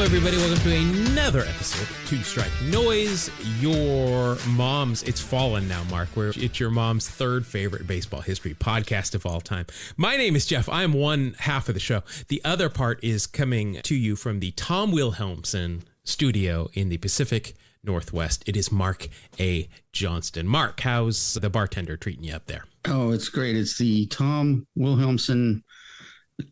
everybody. Welcome to another episode of Two Strike Noise. Your mom's, it's fallen now, Mark, where it's your mom's third favorite baseball history podcast of all time. My name is Jeff. I am one half of the show. The other part is coming to you from the Tom Wilhelmson studio in the Pacific Northwest. It is Mark A. Johnston. Mark, how's the bartender treating you up there? Oh, it's great. It's the Tom Wilhelmson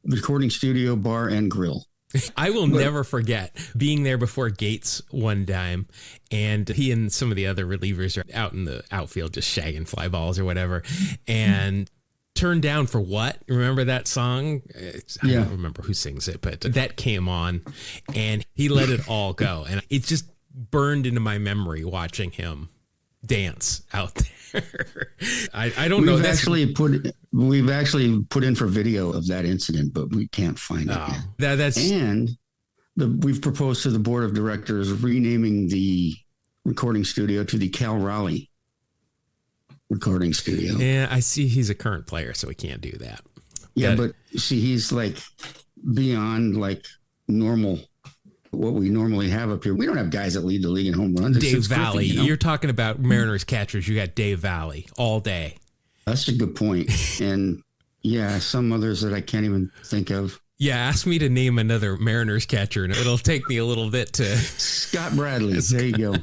recording studio, bar, and grill. I will never forget being there before Gates one time, and he and some of the other relievers are out in the outfield just shagging fly balls or whatever, and Turned Down for What? Remember that song? I don't remember who sings it, but that came on, and he let it all go, and it just burned into my memory watching him dance out there. I don't know. We've actually put in for video of that incident, but we can't find it. We've proposed to the board of directors renaming the recording studio to the Cal Raleigh recording studio. Yeah, I see he's a current player, so we can't do that. Yeah, but see, he's like beyond like normal. What we normally have up here. We don't have guys that lead the league in home runs. Dave Valley. You're talking about Mariners catchers. You got Dave Valley all day. That's a good point. And yeah, some others that I can't even think of. Yeah, ask me to name another Mariners catcher, and it'll take me a little bit to... Scott Bradley. There you go.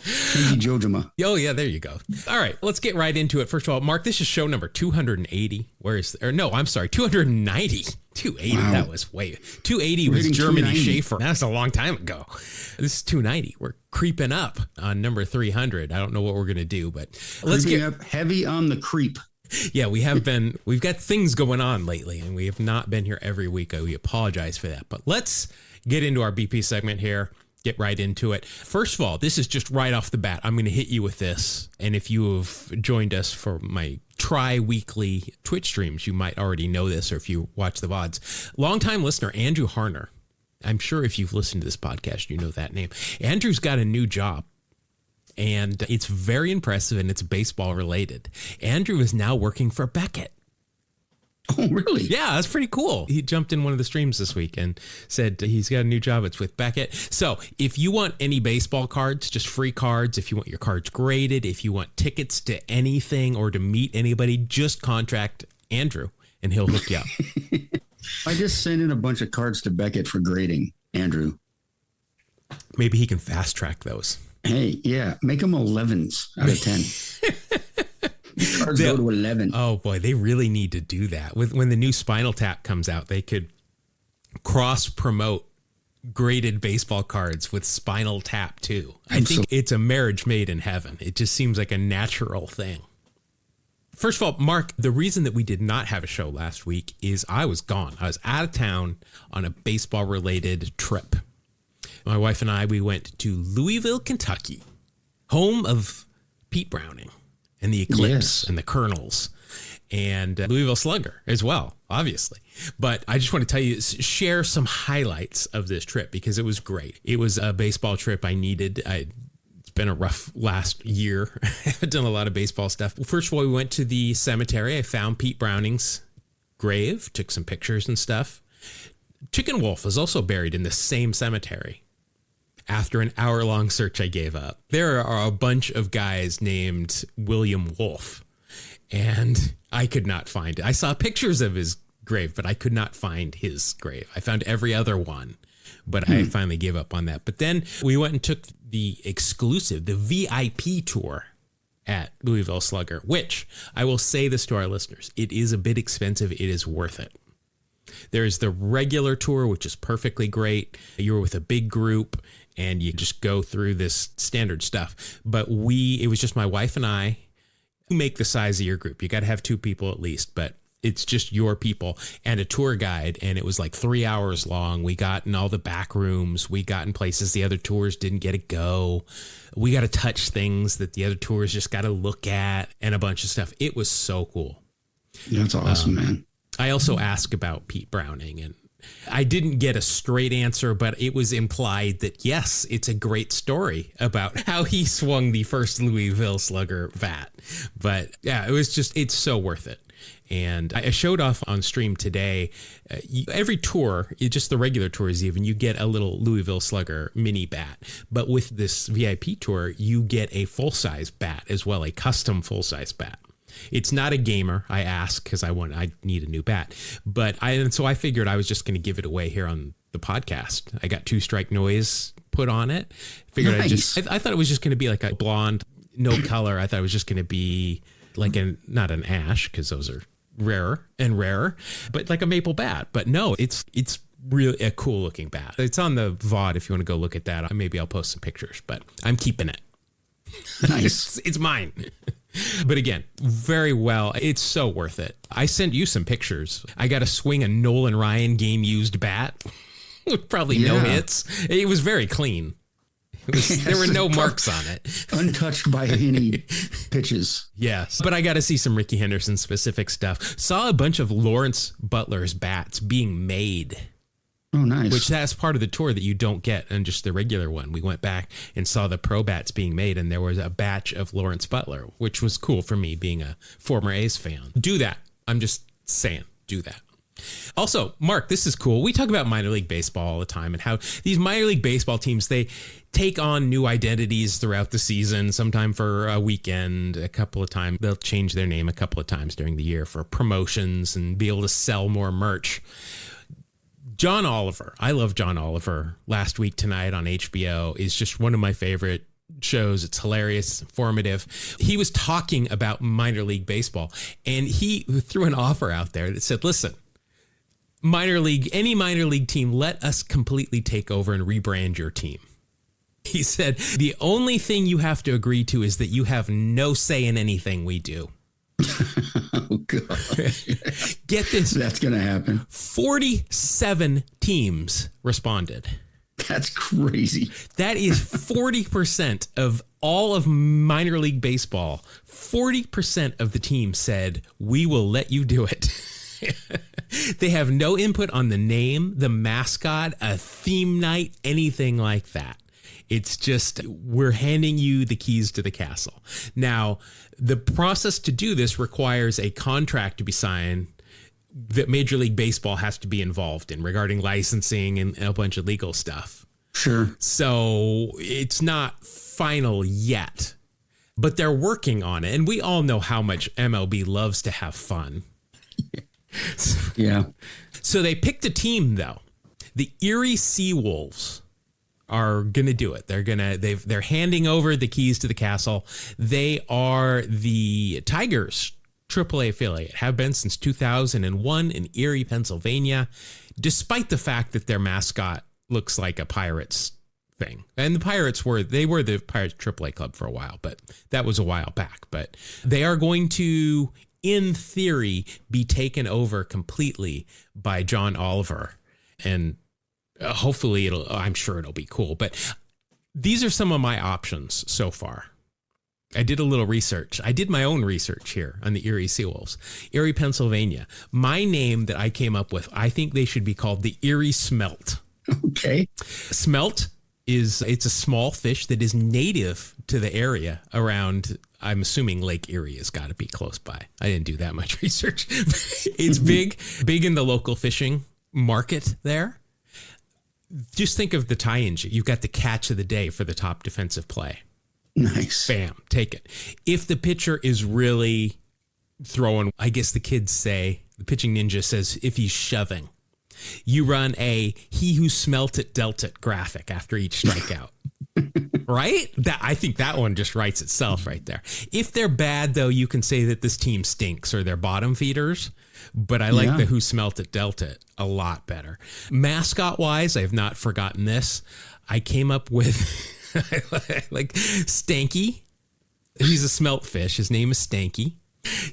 Jojima. Oh, yeah, there you go. All right, let's get right into it. First of all, Mark, this is show number 280. 290. 280, wow. That was way... 280 was Germany Schaefer. That's a long time ago. This is 290. We're creeping up on number 300. I don't know what we're going to do, but let's get up heavy on the creep. Yeah, we've got things going on lately, and we have not been here every week. We apologize for that, but let's get into our BP segment here. Get right into it. First of all, this is just right off the bat. I'm going to hit you with this. And if you have joined us for my tri-weekly Twitch streams, you might already know this, or if you watch the VODs. Longtime listener, Andrew Harner. I'm sure if you've listened to this podcast, you know that name. Andrew's got a new job, and it's very impressive, and it's baseball related. Andrew is now working for Beckett. Oh, really? Yeah, that's pretty cool. He jumped in one of the streams this week and said he's got a new job. It's with Beckett. So if you want any baseball cards, just free cards, if you want your cards graded, if you want tickets to anything or to meet anybody, just contact Andrew and he'll hook you up. I just sent in a bunch of cards to Beckett for grading, Andrew. Maybe he can fast track those. Hey, yeah, make them 11s out of 10. Cards go to 11. Oh boy, they really need to do that. When the new Spinal Tap comes out, they could cross promote graded baseball cards with Spinal Tap too. I think it's a marriage made in heaven. It just seems like a natural thing. First of all, Mark, the reason that we did not have a show last week is I was gone. I was out of town on a baseball related trip. My wife and I, we went to Louisville, Kentucky, home of Pete Browning and the Eclipse and the Colonels and Louisville Slugger as well, obviously. But I just want to tell you, share some highlights of this trip because it was great. It was a baseball trip I needed. It's been a rough last year. I haven't done a lot of baseball stuff. First of all, we went to the cemetery. I found Pete Browning's grave, took some pictures and stuff. Chicken Wolf is also buried in the same cemetery. After an hour-long search, I gave up. There are a bunch of guys named William Wolf, and I could not find it. I saw pictures of his grave, but I could not find his grave. I found every other one, but I finally gave up on that. But then we went and took the exclusive, the VIP tour at Louisville Slugger, which I will say this to our listeners. It is a bit expensive. It is worth it. There's the regular tour, which is perfectly great. You're with a big group and you just go through this standard stuff. But it was just my wife and I. You make the size of your group. You got to have 2 people at least, but it's just your people and a tour guide. And it was like 3 hours long. We got in all the back rooms. We got in places the other tours didn't get to go. We got to touch things that the other tours just got to look at and a bunch of stuff. It was so cool. That's awesome, man. I also asked about Pete Browning and I didn't get a straight answer, but it was implied that, yes, it's a great story about how he swung the first Louisville Slugger bat. But yeah, it's so worth it. And I showed off on stream today, every tour, just the regular tours even, you get a little Louisville Slugger mini bat. But with this VIP tour, you get a full-size bat as well, a custom full-size bat. It's not a gamer, I ask, because I need a new bat. So I figured I was just going to give it away here on the podcast. I got 2-strike noise put on it. Figured nice. I thought it was just going to be like a blonde, no color. I thought it was just going to be like not an ash, because those are rarer, but like a maple bat. But no, it's really a cool looking bat. It's on the VOD if you want to go look at that. Maybe I'll post some pictures, but I'm keeping it. Nice. It's mine. But again, very well. It's so worth it. I sent you some pictures. I got to swing a Nolan Ryan game used bat with probably no hits. It was very clean. There were no marks on it. Untouched by any pitches. Yes. But I got to see some Ricky Henderson specific stuff. Saw a bunch of Lawrence Butler's bats being made. Oh, nice. Which that's part of the tour that you don't get in just the regular one. We went back and saw the pro bats being made, and there was a batch of Lawrence Butler, which was cool for me being a former A's fan. Do that. I'm just saying, do that. Also, Mark, this is cool. We talk about minor league baseball all the time and how these minor league baseball teams, they take on new identities throughout the season, sometime for a weekend, a couple of times. They'll change their name a couple of times during the year for promotions and be able to sell more merch. John Oliver. I love John Oliver. Last Week Tonight on HBO is just one of my favorite shows. It's hilarious, informative. He was talking about minor league baseball, and he threw an offer out there that said, listen, any minor league team, let us completely take over and rebrand your team. He said, the only thing you have to agree to is that you have no say in anything we do. Oh, God. Get this. That's going to happen. 47 teams responded. That's crazy. That is 40% of all of minor league baseball. 40% of the team said, we will let you do it. They have no input on the name, the mascot, a theme night, anything like that. It's just, we're handing you the keys to the castle. Now, the process to do this requires a contract to be signed that Major League Baseball has to be involved in regarding licensing and a bunch of legal stuff. Sure. So it's not final yet, but they're working on it. And we all know how much MLB loves to have fun. Yeah. So they picked a team, though. The Erie SeaWolves are going to do it. They're handing over the keys to the castle. They are the Tigers AAA affiliate, have been since 2001 in Erie, Pennsylvania, despite the fact that their mascot looks like a Pirates thing. And the Pirates were the Pirates AAA club for a while, but that was a while back. But they are going to, in theory, be taken over completely by John Oliver. And hopefully I'm sure it'll be cool. But these are some of my options so far. I did a little research. I did my own research here on the Erie SeaWolves. Erie, Pennsylvania. My name that I came up with, I think they should be called the Erie Smelt. Okay. Smelt it's a small fish that is native to the area around, I'm assuming Lake Erie has got to be close by. I didn't do that much research. It's big in the local fishing market there. Just think of the tie-in. You've got the catch of the day for the top defensive play. Nice. Bam, take it. If the pitcher is really throwing, I guess the kids say, the pitching ninja says, if he's shoving, you run a he who smelt it dealt it graphic after each strikeout. Right? I think that one just writes itself right there. If they're bad, though, you can say that this team stinks or they're bottom feeders. But I like the who smelt it dealt it a lot better. Mascot wise, I have not forgotten this. I came up with like Stanky. He's a smelt fish. His name is Stanky.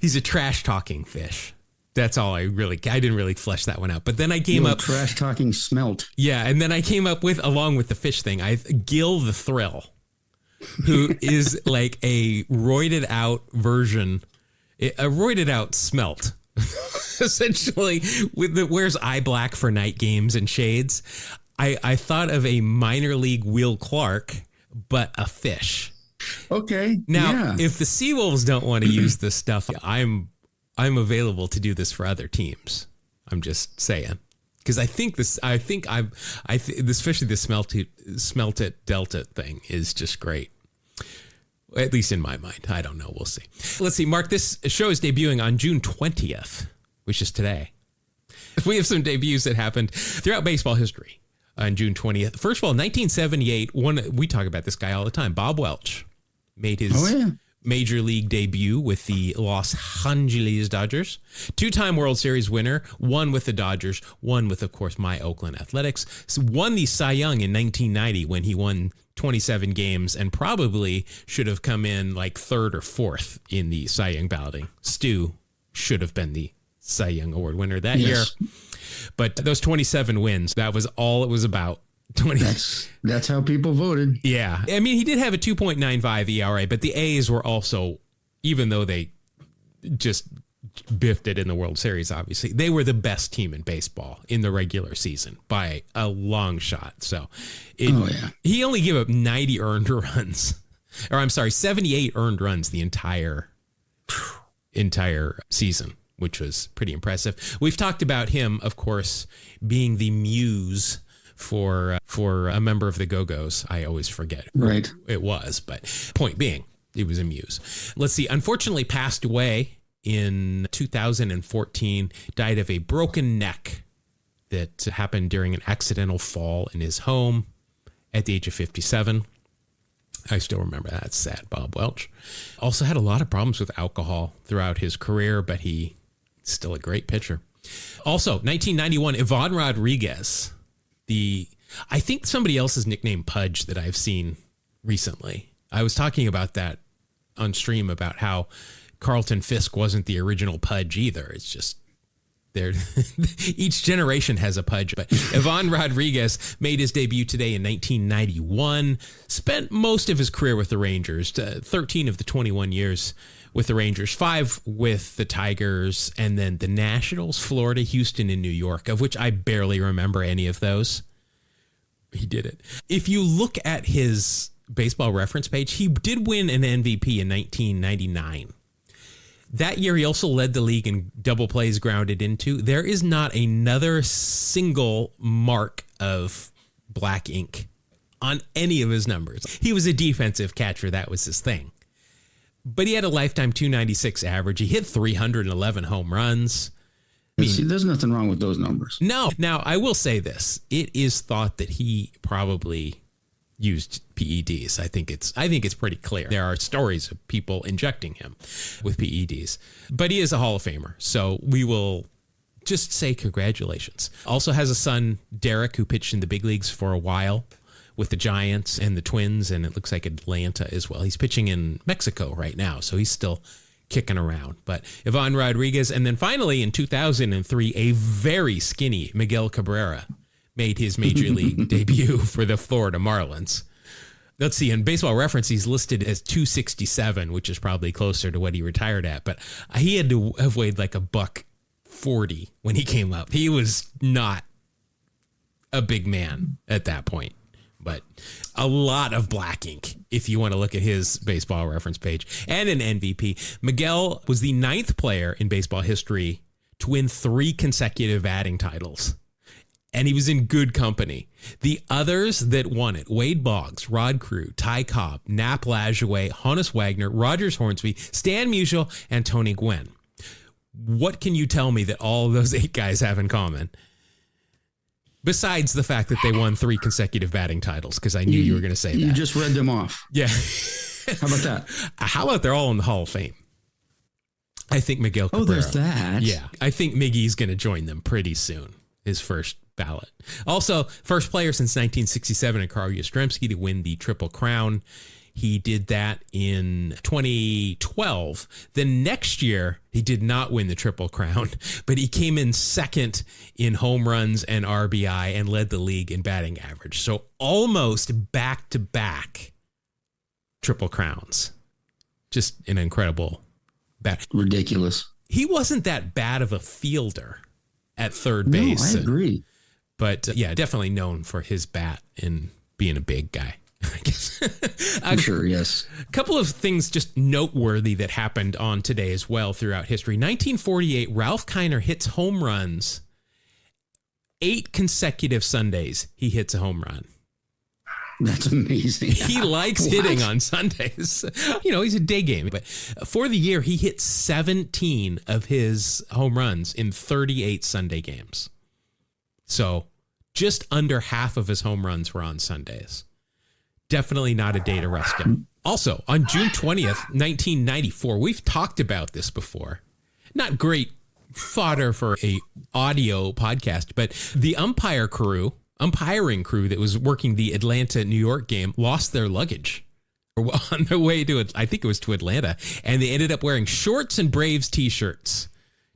He's a trash talking fish. That's all I didn't really flesh that one out. But then I came up trash talking smelt. Yeah. And then I came up with, along with the fish thing, Gil the Thrill, who is like a roided out version, a roided out smelt. essentially with the wears eye black for night games and shades. I thought of a minor league Will Clark, but a fish. Okay. Now, if the SeaWolves don't want to use this stuff, I'm available to do this for other teams. I'm just saying. Because especially the smelt it Delta thing is just great. At least in my mind. I don't know. We'll see. Let's see, Mark, this show is debuting on June 20th, which is today. We have some debuts that happened throughout baseball history on June 20th. First of all, 1978, we talk about this guy all the time. Bob Welch made his major league debut with the Los Angeles Dodgers. Two-time World Series winner, one with the Dodgers, one with, of course, my Oakland Athletics. So won the Cy Young in 1990 when he won 27 games and probably should have come in like third or fourth in the Cy Young balloting. Stu should have been the Cy Young Award winner that year. But those 27 wins, that was all it was about. That's how people voted. Yeah. I mean, he did have a 2.95 ERA, but the A's were also, even though they just biffed it in the World Series, obviously, they were the best team in baseball in the regular season by a long shot. So he only gave up 90 earned runs, or I'm sorry, 78 earned runs the entire season, which was pretty impressive. We've talked about him, of course, being the muse for a member of the Go-Go's. I always forget who it was, but point being, it was a muse. Let's see, unfortunately passed away in 2014, died of a broken neck that happened during an accidental fall in his home at the age of 57. I still remember that. It's sad. Bob Welch also had a lot of problems with alcohol throughout his career, but he's still a great pitcher. Also, 1991, Ivan Rodriguez, I think somebody else's nickname Pudge that I've seen recently. I was talking about that on stream about how Carlton Fisk wasn't the original Pudge either. It's just each generation has a Pudge. But Ivan Rodriguez made his debut today in 1991, spent most of his career with the Rangers, 13 of the 21 years with the Rangers, 5 with the Tigers, and then the Nationals, Florida, Houston, and New York, of which I barely remember any of those. He did it. If you look at his baseball reference page, he did win an MVP in 1999. That year, he also led the league in double plays grounded into. There is not another single mark of black ink on any of his numbers. He was a defensive catcher. That was his thing. But he had a lifetime 296 average. He hit 311 home runs. See, there's nothing wrong with those numbers. No. Now, I will say this. It is thought that he probably used PEDs. I think it's pretty clear. There are stories of people injecting him with PEDs. But he is a Hall of Famer. So we will just say congratulations. Also has a son, Derek, who pitched in the big leagues for a while with the Giants and the Twins, and it looks like Atlanta as well. He's pitching in Mexico right now, so he's still kicking around. But Ivan Rodriguez, and then finally in 2003, a very skinny Miguel Cabrera made his major league debut for the Florida Marlins. Let's see, in Baseball Reference, he's listed as 267, which is probably closer to what he retired at, but he had to have weighed like $140 when he came up. He was not a big man at that point. But a lot of black ink, if you want to look at his Baseball Reference page, and an MVP. Miguel was the 9th player in baseball history to win 3 consecutive batting titles. And he was in good company. The others that won it, Wade Boggs, Rod Crew, Ty Cobb, Nap Lajoie, Honus Wagner, Rogers Hornsby, Stan Musial, and Tony Gwynn. What can you tell me that all of those 8 guys have in common? Besides the fact that they won 3 consecutive batting titles, because I knew you were going to say that. You just read them off. Yeah. How about that? How about they're all in the Hall of Fame? I think Miguel Cabrera. Oh, there's that. Yeah. I think Miggy's going to join them pretty soon. His first ballot. Also, first player since 1967 in Carl Yastrzemski to win the Triple Crown. He did that in 2012. The next year, he did not win the Triple Crown, but he came in second in home runs and RBI and led the league in batting average. So almost back-to-back Triple Crowns. Just an incredible bat. Ridiculous. he wasn't that bad of a fielder at third base. No, I agree. But yeah, definitely known for his bat and being a big guy, I guess. Sure, yes. A couple of things just noteworthy that happened on today as well throughout history. 1948, Ralph Kiner hits home runs. 8 consecutive Sundays, he hits a home run. That's amazing. He likes hitting on Sundays. He's a day game. But for the year, he hit 17 of his home runs in 38 Sunday games. So just under half of his home runs were on Sundays. Definitely not a day to rest him. Also, on June 20th, 1994, we've talked about this before. Not great fodder for a audio podcast, but the umpiring crew that was working the Atlanta-New York game lost their luggage on their way to it. I think it was to Atlanta, and they ended up wearing shorts and Braves t-shirts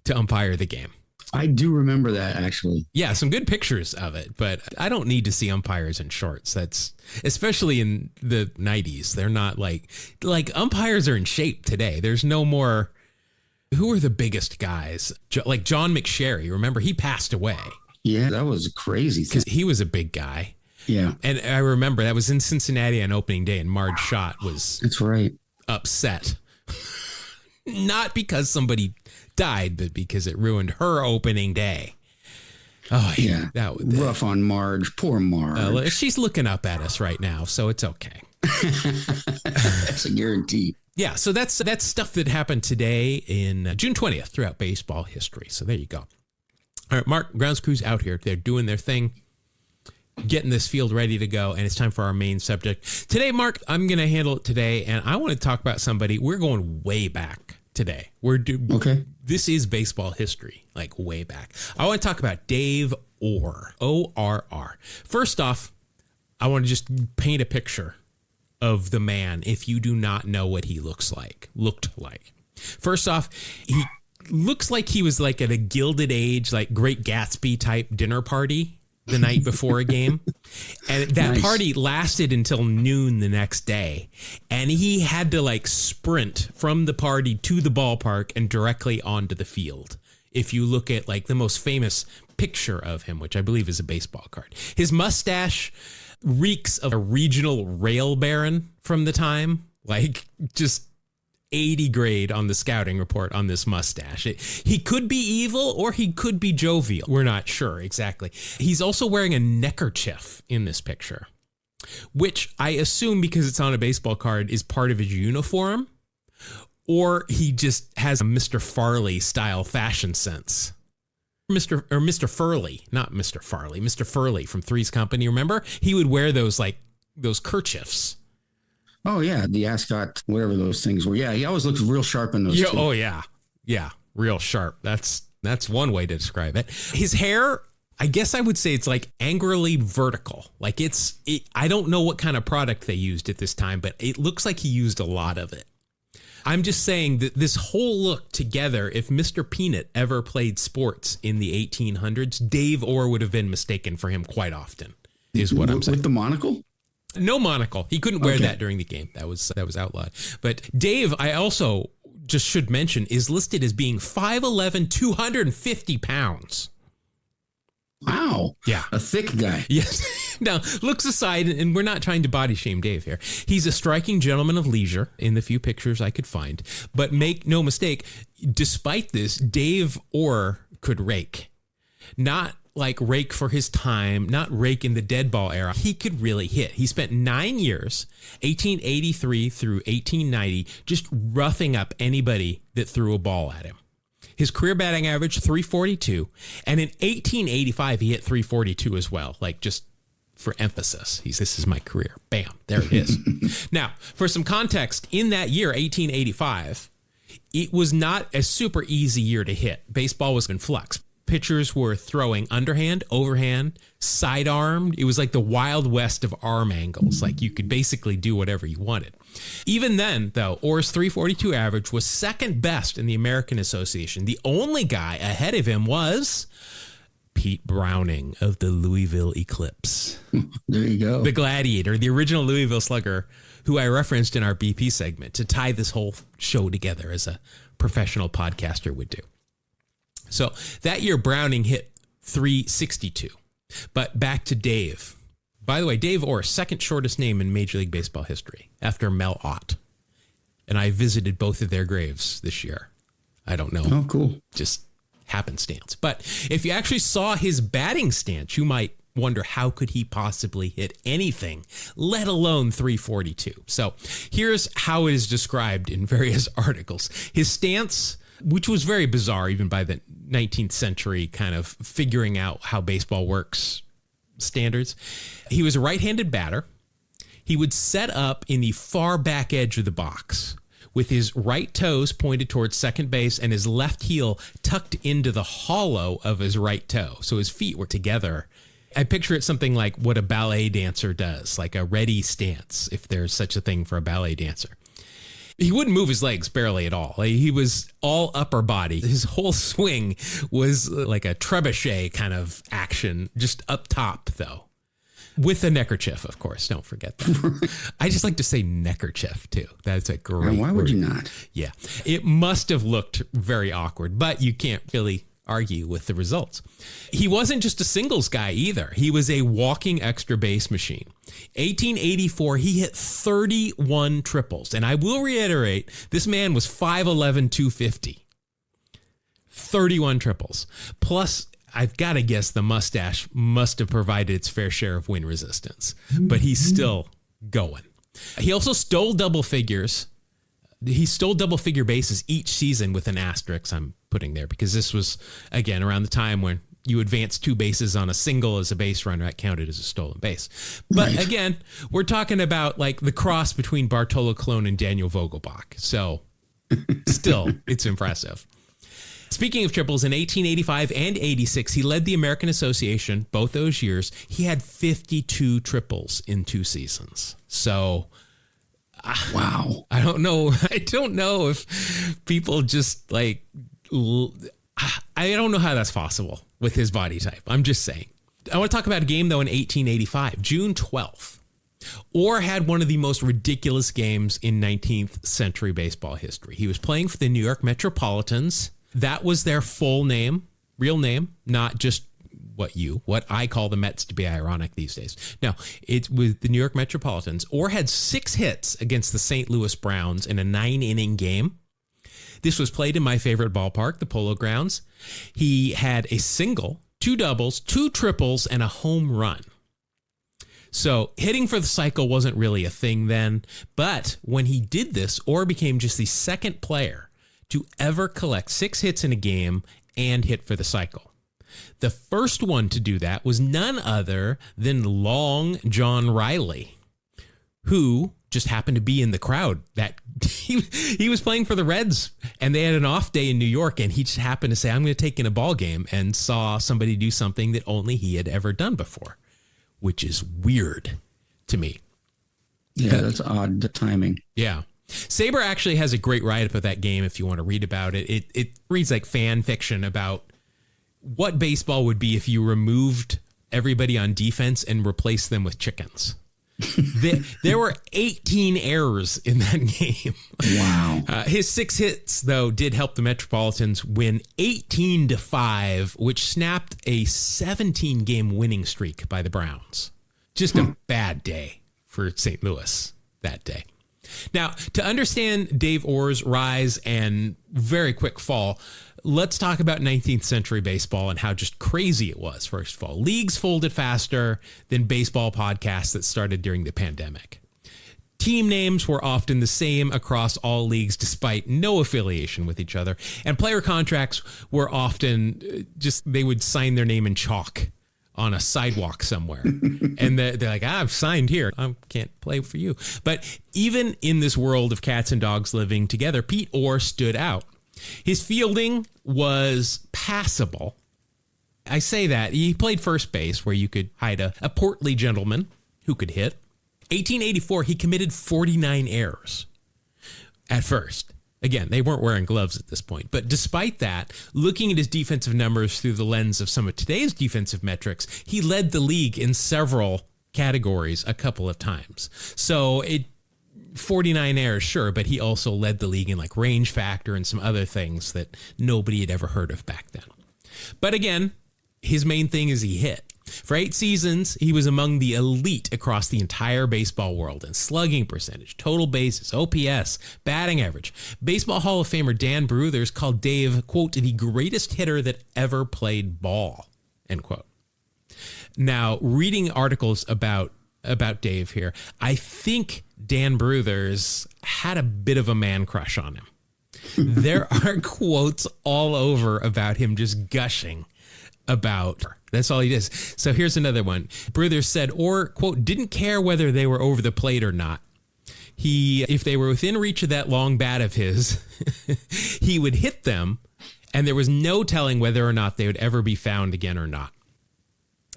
to umpire the game. I do remember that, actually. Yeah, some good pictures of it, but I don't need to see umpires in shorts. That's especially in the 90s. They're not like umpires are in shape today. There's no more. Who are the biggest guys? Like John McSherry. Remember, he passed away. Yeah, that was crazy. Because he was a big guy. Yeah. And I remember that was in Cincinnati on opening day, and Marge Schott was That's right. upset. Not because somebody died, but because it ruined her opening day. Oh, yeah. Rough on Marge. Poor Marge. She's looking up at us right now, so it's okay. That's a guarantee. Yeah, so that's stuff that happened today in June 20th throughout baseball history. So there you go. All right, Mark, grounds crew's out here. They're doing their thing, getting this field ready to go, and it's time for our main subject. Today, Mark, I'm going to handle it today, and I want to talk about somebody. We're going way back today. Okay. This is baseball history, like way back. I want to talk about Dave Orr, O-R-R. First off, I want to just paint a picture of the man if you do not know what he looked like. First off, he looks like he was like at a Gilded Age, like Great Gatsby type dinner party the night before a game. And that party lasted until noon the next day. And he had to like sprint from the party to the ballpark and directly onto the field. If you look at like the most famous picture of him, which I believe is a baseball card, his mustache reeks of a regional rail baron from the time, like just 80 grade on the scouting report on this mustache. He could be evil or he could be jovial. We're not sure exactly. He's also wearing a neckerchief in this picture, which I assume because it's on a baseball card is part of his uniform, or he just has a Mr. Farley style fashion sense. Mr. Furley, not Mr. Farley, Mr. Furley from Three's Company. Remember? He would wear those kerchiefs. Oh, yeah. The ascot, whatever those things were. Yeah. He always looks real sharp in those. Yeah. Oh, yeah. Yeah. Real sharp. That's one way to describe it. His hair, I guess I would say it's like angrily vertical. Like I don't know what kind of product they used at this time, but it looks like he used a lot of it. I'm just saying that this whole look together, if Mr. Peanut ever played sports in the 1800s, Dave Orr would have been mistaken for him quite often, is what I'm saying. With the monocle? No monocle. He couldn't wear that during the game. That was outlawed. But Dave, I also just should mention, is listed as being 5'11", 250 pounds. Wow. Yeah. A thick guy. Yes. Now, looks aside, and we're not trying to body shame Dave here. He's a striking gentleman of leisure in the few pictures I could find. But make no mistake, despite this, Dave Orr could rake. Not like rake for his time, not rake in the dead ball era. He could really hit. He spent 9 years, 1883 through 1890, just roughing up anybody that threw a ball at him. His career batting average, 342. And in 1885, he hit 342 as well, like just for emphasis. This is my career. Bam, there it is. Now, for some context, in that year, 1885, it was not a super easy year to hit. Baseball was in flux. Pitchers were throwing underhand, overhand, sidearmed. It was like the Wild West of arm angles. Like you could basically do whatever you wanted. Even then, though, Orr's 342 average was second best in the American Association. The only guy ahead of him was Pete Browning of the Louisville Eclipse. There you go. The Gladiator, the original Louisville Slugger, who I referenced in our BP segment, to tie this whole show together as a professional podcaster would do. So that year, Browning hit 362. But back to Dave. By the way, Dave Orr, second shortest name in Major League Baseball history, after Mel Ott. And I visited both of their graves this year. I don't know. Oh, cool. Just happenstance. But if you actually saw his batting stance, you might wonder how could he possibly hit anything, let alone 342. So here's how it is described in various articles. His stance, which was very bizarre even by the 19th century kind of figuring out how baseball works standards. He was a right-handed batter. He would set up in the far back edge of the box with his right toes pointed towards second base and his left heel tucked into the hollow of his right toe. So his feet were together. I picture it something like what a ballet dancer does, like a ready stance, if there's such a thing for a ballet dancer. He wouldn't move his legs barely at all. He was all upper body. His whole swing was like a trebuchet kind of action, just up top, though. With a neckerchief, of course. Don't forget that. I just like to say neckerchief, too. That's a great Why would you not? Yeah. It must have looked very awkward, but you can't really argue with the results. He wasn't just a singles guy either. He was a walking extra base machine. 1884, he hit 31 triples. And I will reiterate, this man was 5'11", 250. 31 triples. Plus, I've got to guess the mustache must have provided its fair share of wind resistance. But he's still going. He also stole double figures. He stole double-figure bases each season with an asterisk I'm putting there because this was, again, around the time when you advance two bases on a single as a base runner. That counted as a stolen base. But again, we're talking about like the cross between Bartolo Colon and Daniel Vogelbach. So still, it's impressive. Speaking of triples, in 1885 and 86, he led the American Association both those years. He had 52 triples in 2 seasons. So... wow. I don't know. I don't know if people just like, I don't know how that's possible with his body type. I'm just saying. I want to talk about a game, though, in 1885, June 12th. Orr had one of the most ridiculous games in 19th century baseball history. He was playing for the New York Metropolitans. That was their full name, real name, not just what I call the Mets to be ironic these days. No, it's with the New York Metropolitans. Orr had 6 hits against the St. Louis Browns in a 9-inning game. This was played in my favorite ballpark, the Polo Grounds. He had a single, 2 doubles, 2 triples, and a home run. So hitting for the cycle wasn't really a thing then, but when he did this, Orr became just the second player to ever collect 6 hits in a game and hit for the cycle. The first one to do that was none other than Long John Riley, who just happened to be in the crowd. That he was playing for the Reds, and they had an off day in New York, and he just happened to say, I'm going to take in a ball game, and saw somebody do something that only he had ever done before, which is weird to me. Yeah, that's odd timing. Yeah. Saber actually has a great write-up of that game if you want to read about it. It reads like fan fiction about what baseball would be if you removed everybody on defense and replaced them with chickens. There were 18 errors in that game. Wow. His 6 hits, though, did help the Metropolitans win 18-5, which snapped a 17-game winning streak by the Browns. Just a bad day for St. Louis that day. Now, to understand Dave Orr's rise and very quick fall, let's talk about 19th century baseball and how just crazy it was, first of all. Leagues folded faster than baseball podcasts that started during the pandemic. Team names were often the same across all leagues despite no affiliation with each other. And player contracts were often just, they would sign their name in chalk on a sidewalk somewhere. And they're like, I've signed here. I can't play for you. But even in this world of cats and dogs living together, Pete Orr stood out. His fielding was passable. I say that. He played first base where you could hide a portly gentleman who could hit. 1884, he committed 49 errors at first. Again, they weren't wearing gloves at this point. But despite that, looking at his defensive numbers through the lens of some of today's defensive metrics, he led the league in several categories a couple of times. So it 49 errors, sure, but he also led the league in like range factor and some other things that nobody had ever heard of back then. But again, his main thing is he hit. For 8 seasons, he was among the elite across the entire baseball world in slugging percentage, total bases, OPS, batting average. Baseball Hall of Famer Dan Bruthers called Dave, quote, the greatest hitter that ever played ball, end quote. Now, reading articles about Dave here, I think Dan Bruthers had a bit of a man crush on him. There are quotes all over about him just gushing about her. That's all he does. So here's another one. Bruthers said, Orr, quote, didn't care whether they were over the plate or not. If they were within reach of that long bat of his, he would hit them, and there was no telling whether or not they would ever be found again or not.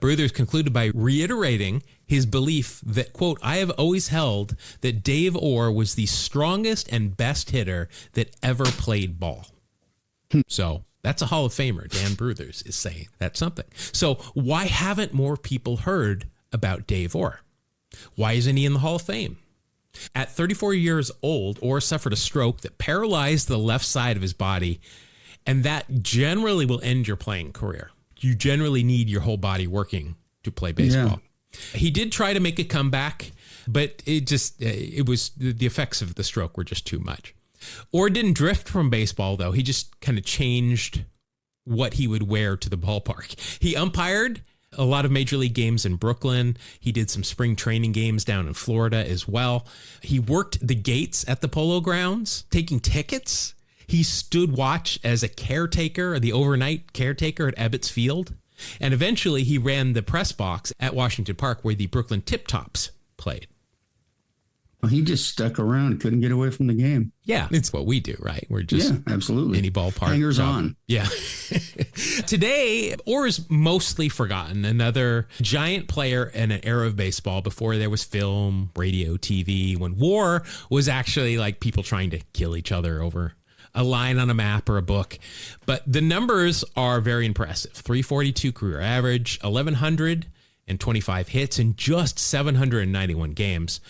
Bruthers concluded by reiterating his belief that, quote, I have always held that Dave Orr was the strongest and best hitter that ever played ball. So that's a Hall of Famer. Dan Bruthers is saying that's something. So why haven't more people heard about Dave Orr? Why isn't he in the Hall of Fame? At 34 years old, Orr suffered a stroke that paralyzed the left side of his body, and that generally will end your playing career. You generally need your whole body working to play baseball. Yeah. He did try to make a comeback, but it was the effects of the stroke were just too much. Orr didn't drift from baseball, though. He just kind of changed what he would wear to the ballpark. He umpired a lot of major league games in Brooklyn. He did some spring training games down in Florida as well. He worked the gates at the Polo Grounds, taking tickets. He stood watch as a caretaker, the overnight caretaker at Ebbets Field. And eventually he ran the press box at Washington Park where the Brooklyn Tip Tops played. Well, he just stuck around, couldn't get away from the game. Yeah, it's what we do, right? We're just absolutely any ballpark. Hangers on. Yeah. Today, Orr is mostly forgotten. Another giant player in an era of baseball before there was film, radio, TV, when war was actually like people trying to kill each other over a line on a map or a book. But the numbers are very impressive. 342 career average, 1,125 hits in just 791 games.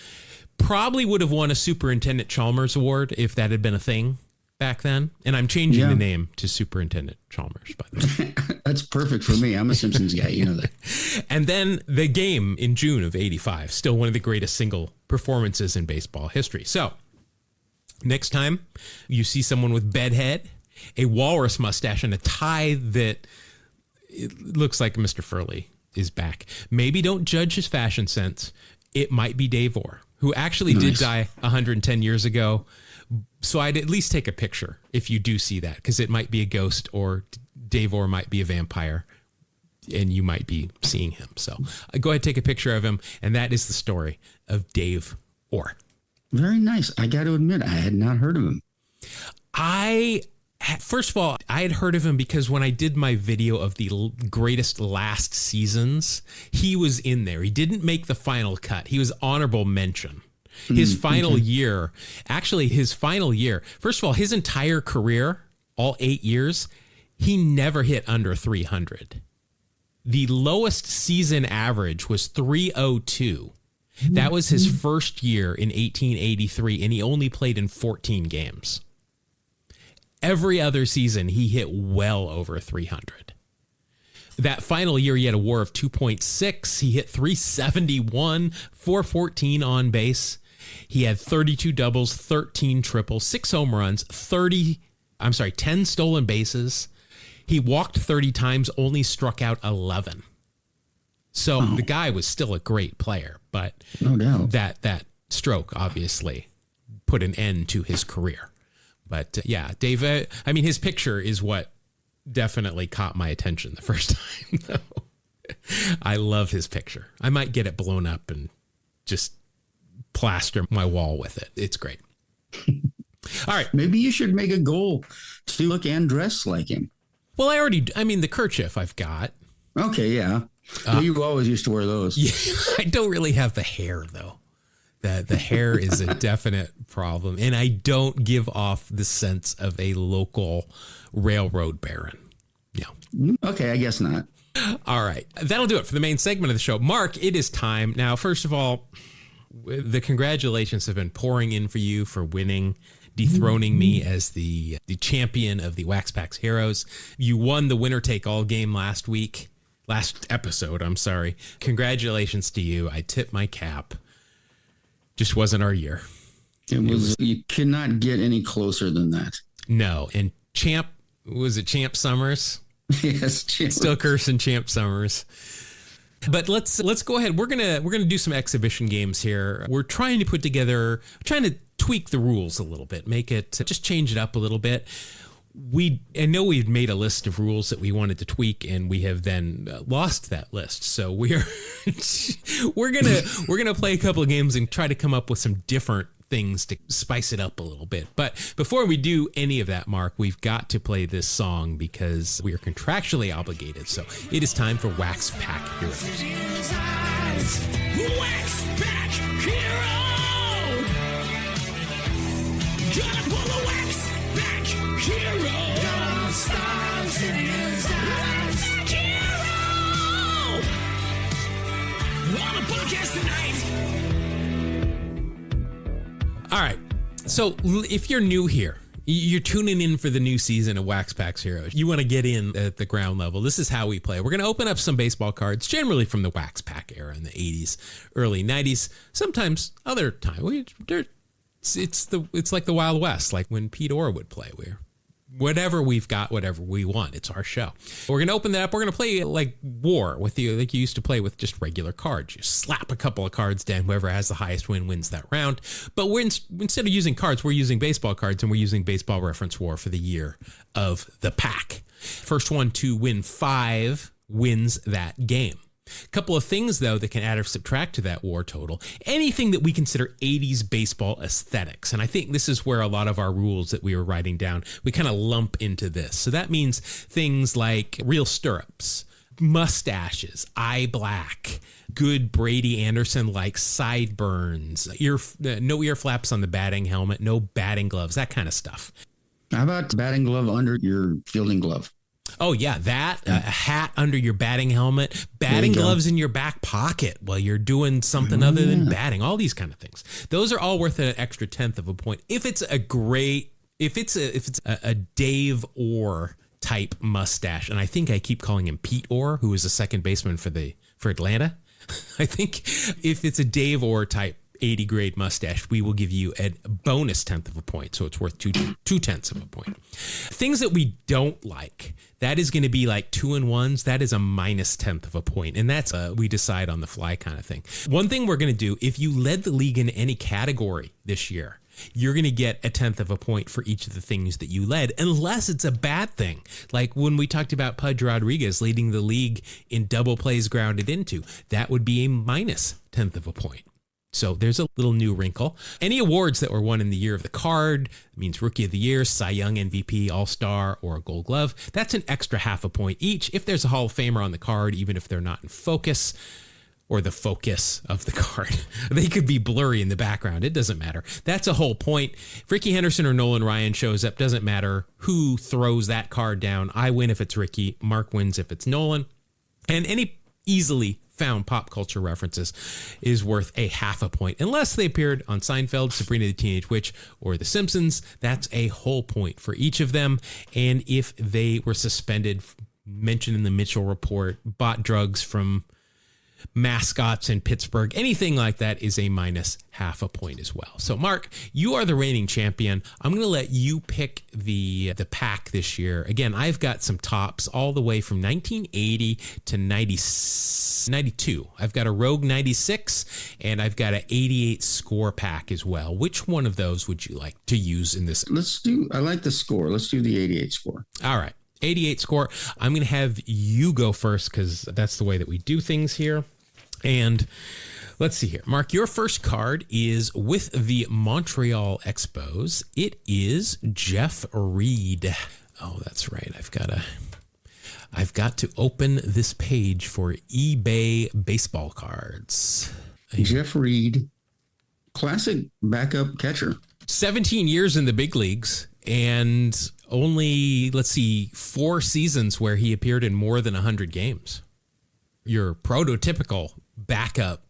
Probably would have won a Superintendent Chalmers Award if that had been a thing back then. And I'm changing the name to Superintendent Chalmers, by the way. That's perfect for me. I'm a Simpsons guy. You know that. And then the game in June of 85, still one of the greatest single performances in baseball history. So next time you see someone with bedhead, a walrus mustache, and a tie that it looks like Mr. Furley is back, maybe don't judge his fashion sense. It might be Dave Orr, who actually did die 110 years ago. So I'd at least take a picture if you do see that, because it might be a ghost or Dave Orr might be a vampire and you might be seeing him. So go ahead, take a picture of him. And that is the story of Dave Orr. Very nice. I got to admit, I had not heard of him. First of all, I had heard of him because when I did my video of the greatest last seasons, he was in there. He didn't make the final cut. He was honorable mention. His final year, first of all, his entire career, all 8 years, he never hit under 300. The lowest season average was 302. That was his first year in 1883, and he only played in 14 games. Every other season, he hit well over 300. That final year, he had a WAR of 2.6. He hit 371, 414 on base. He had 32 doubles, 13 triples, 6 home runs, 10 stolen bases. He walked 30 times, only struck out 11. So the guy was still a great player, but no doubt that stroke obviously put an end to his career. But Dave, his picture is what definitely caught my attention the first time, though. I love his picture. I might get it blown up and just plaster my wall with it. It's great. All right. Maybe you should make a goal to look and dress like him. Well, the kerchief I've got. Okay, yeah. You always used to wear those. Yeah, I don't really have the hair, though. The hair is a definite problem. And I don't give off the sense of a local railroad baron. Yeah. Okay, I guess not. All right. That'll do it for the main segment of the show. Mark, it is time. Now, first of all, The congratulations have been pouring in for you for winning, dethroning me as the champion of the Wax Packs Heroes. You won the winner take all game last episode. I'm sorry. Congratulations to you. I tip my cap. Just wasn't our year. You cannot get any closer than that. No. And Champ Summers? Yes, Champ. Still cursing Champ Summers. But let's go ahead. We're gonna do some exhibition games here. We're trying to tweak the rules a little bit, make it just change it up a little bit. I know we've made a list of rules that we wanted to tweak, and we have then lost that list. So we're gonna play a couple of games and try to come up with some different things to spice it up a little bit. But before we do any of that, Mark, we've got to play this song because we are contractually obligated. So it is time for Wax Pack Heroes. Wax Pack Hero! Gotta pull a Wax Pack Hero! Got stars in his eyes. Hero! On a podcast tonight. All right, so if you're new here, you're tuning in for the new season of Wax Packs Heroes. You want to get in at the ground level. This is how we play. We're going to open up some baseball cards, generally from the Wax Pack era in the 80s, early 90s, sometimes other time. It's like the Wild West, like when Pete Orr would play. Whatever we've got, whatever we want. It's our show. We're going to open that up. We're going to play like war with you, like you used to play with just regular cards. You slap a couple of cards down. Whoever has the highest win wins that round. But instead of using cards, we're using baseball cards, and we're using Baseball Reference War for the year of the pack. First one to win 5 wins that game. A couple of things, though, that can add or subtract to that war total. Anything that we consider 80s baseball aesthetics. And I think this is where a lot of our rules that we were writing down, we kind of lump into this. So that means things like real stirrups, mustaches, eye black, good Brady Anderson-like sideburns, no ear flaps on the batting helmet, no batting gloves, that kind of stuff. How about batting glove under your fielding glove? Oh, yeah, that, a hat under your batting helmet, batting gloves in your back pocket while you're doing something other than batting, all these kind of things. Those are all worth an extra 1/10 of a point. If it's a Dave Orr type mustache, and I think I keep calling him Pete Orr, who is a second baseman for Atlanta. I think if it's a Dave Orr type 80 grade mustache, we will give you a bonus 1/10 of a point. So it's worth 2/10 of a point. Things that we don't like, that is going to be like 2-in-1s. That is a minus 1/10 of a point. And that's we decide on the fly kind of thing. One thing we're going to do, if you led the league in any category this year, you're going to get a 1/10 of a point for each of the things that you led, unless it's a bad thing. Like when we talked about Pudge Rodriguez leading the league in double plays grounded into, that would be a minus 1/10 of a point. So there's a little new wrinkle. Any awards that were won in the year of the card, means Rookie of the Year, Cy Young, MVP, All-Star, or a Gold Glove, that's an extra 1/2 a point each. If there's a Hall of Famer on the card, even if they're not in focus, or the focus of the card, they could be blurry in the background. It doesn't matter. That's a whole point. If Ricky Henderson or Nolan Ryan shows up, doesn't matter who throws that card down. I win if it's Ricky. Mark wins if it's Nolan. And any easily found pop culture references is worth a 1/2 a point, unless they appeared on Seinfeld, Sabrina the Teenage Witch, or The Simpsons. That's a whole point for each of them. And if they were suspended, mentioned in the Mitchell Report, bought drugs from mascots in Pittsburgh, anything like that is a minus 1/2 a point as well. So Mark, you are the reigning champion. I'm going to let you pick the pack this year. Again, I've got some tops all the way from 1980 to 92. I've got a Rogue 96 and I've got an 88 score pack as well. Which one of those would you like to use in this? I like the score. Let's do the 88 score. All right. 88 score. I'm going to have you go first because that's the way that we do things here. And let's see here. Mark, your first card is with the Montreal Expos. It is Jeff Reed. Oh, that's right. I've got to open this page for eBay baseball cards. Jeff Reed, classic backup catcher. 17 years in the big leagues and only, 4 seasons where he appeared in more than 100 games. Your prototypical backup.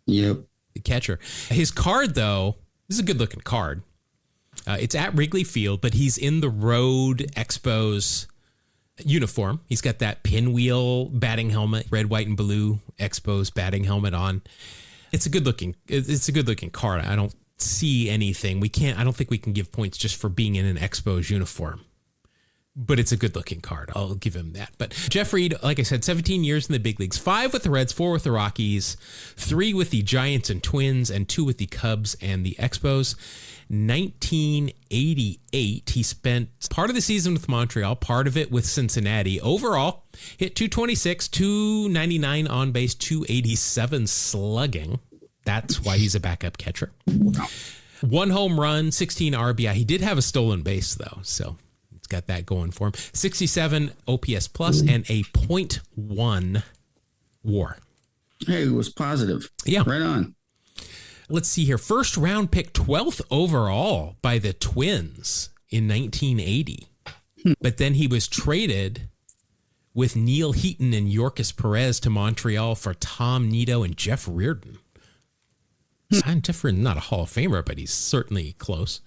Yep. catcher. His card, though, this is a good-looking card. It's at Wrigley Field, but he's in the Road Expos uniform. He's got that pinwheel batting helmet, red, white, and blue Expos batting helmet on. It's a good-looking card. I don't see anything. I don't think we can give points just for being in an Expos uniform. But it's a good-looking card. I'll give him that. But Jeff Reed, like I said, 17 years in the big leagues, 5 with the Reds, 4 with the Rockies, 3 with the Giants and Twins, and 2 with the Cubs and the Expos. 1988, he spent part of the season with Montreal, part of it with Cincinnati. Overall, hit 226, 299 on base, 287 slugging. That's why he's a backup catcher. 1 home run, 16 RBI. He did have a stolen base, though, so it's got that going for him. 67 OPS plus and a .1 WAR. Hey, it was positive. Yeah. Right on. Let's see here. First round pick, 12th overall by the Twins in 1980. But then he was traded with Neil Heaton and Yorkis Perez to Montreal for Tom Nito and Jeff Reardon. Jeff Reardon, not a Hall of Famer, but he's certainly close.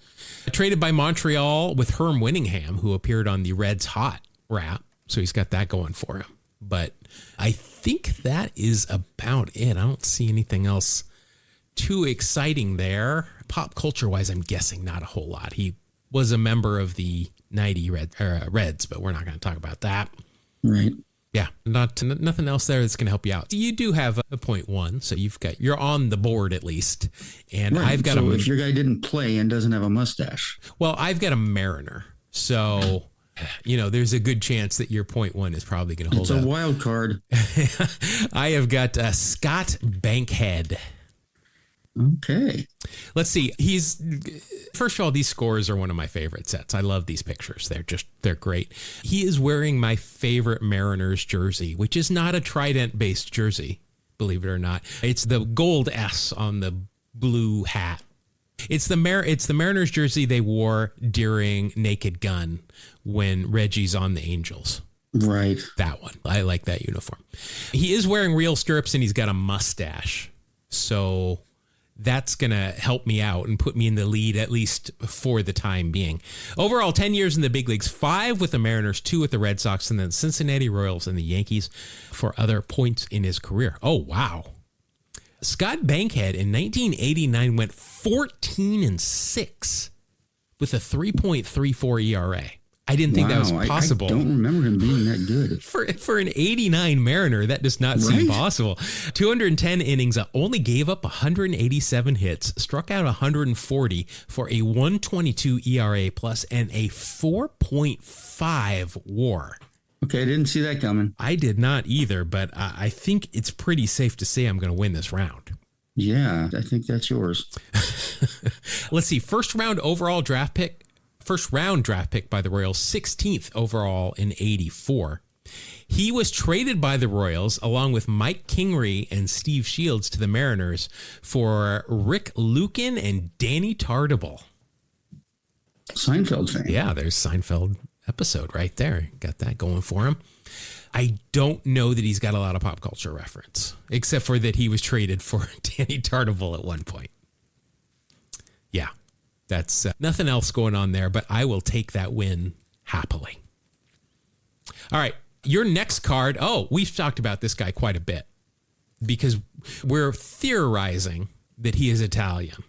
Traded by Montreal with Herm Winningham, who appeared on the Reds Hot rap. So he's got that going for him. But I think that is about it. I don't see anything else too exciting there. Pop culture wise, I'm guessing not a whole lot. He was a member of the 90 Reds, but we're not going to talk about that. Right. Yeah, nothing else there that's going to help you out. You do have a .1, so you're on the board at least. And right. I've got if your guy didn't play and doesn't have a mustache. Well, I've got a Mariner, so there's a good chance that your .1 is probably going to hold up. It's a wild card. I have got Scott Bankhead. Okay. Let's see. First of all, these scores are one of my favorite sets. I love these pictures. They're great. He is wearing my favorite Mariners jersey, which is not a Trident-based jersey, believe it or not. It's the gold S on the blue hat. It's the Mariners jersey they wore during Naked Gun when Reggie's on the Angels. Right. That one. I like that uniform. He is wearing real stirrups and he's got a mustache. So that's going to help me out and put me in the lead, at least for the time being. Overall, 10 years in the big leagues, 5 with the Mariners, 2 with the Red Sox, and then Cincinnati Royals and the Yankees for other points in his career. Oh, wow. Scott Bankhead in 1989 went 14-6 with a 3.34 ERA. I didn't think that was possible. I don't remember him being that good. For an 89 Mariner, that does not seem possible. 210 innings, only gave up 187 hits, struck out 140 for a 1.22 ERA plus and a 4.5 WAR. Okay, I didn't see that coming. I did not either, but I think it's pretty safe to say I'm going to win this round. Yeah, I think that's yours. Let's see. First round draft pick by the Royals, 16th overall in 84. He was traded by the Royals along with Mike Kingery and Steve Shields to the Mariners for Rick Lukin and Danny Tartabull. Seinfeld fan. Yeah, there's Seinfeld episode right there. Got that going for him. I don't know that he's got a lot of pop culture reference, except for that he was traded for Danny Tartabull at one point. Yeah. That's nothing else going on there, but I will take that win happily. All right, your next card. Oh, we've talked about this guy quite a bit because we're theorizing that he is Italian.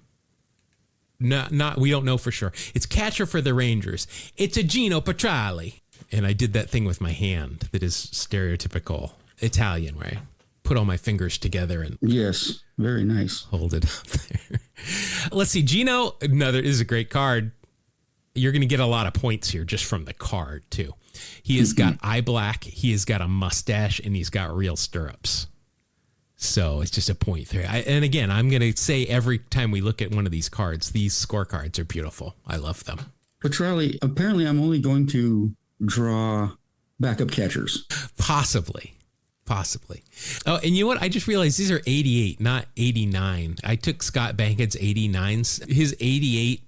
Not we don't know for sure. It's catcher for the Rangers. It's a Gino Petralli. And I did that thing with my hand that is stereotypical Italian, right? Put all my fingers together and yes, very nice. Hold it up there. Let's see. Gino, this is a great card. You're going to get a lot of points here just from the card, too. He has got eye black, he has got a mustache, and he's got real stirrups. So it's just a point there. And again, I'm going to say every time we look at one of these cards, these scorecards are beautiful. I love them. Petralli, apparently I'm only going to draw backup catchers. Possibly. Oh, and you know what? I just realized these are 88, not 89. I took Scott Bankhead's 89s. His 88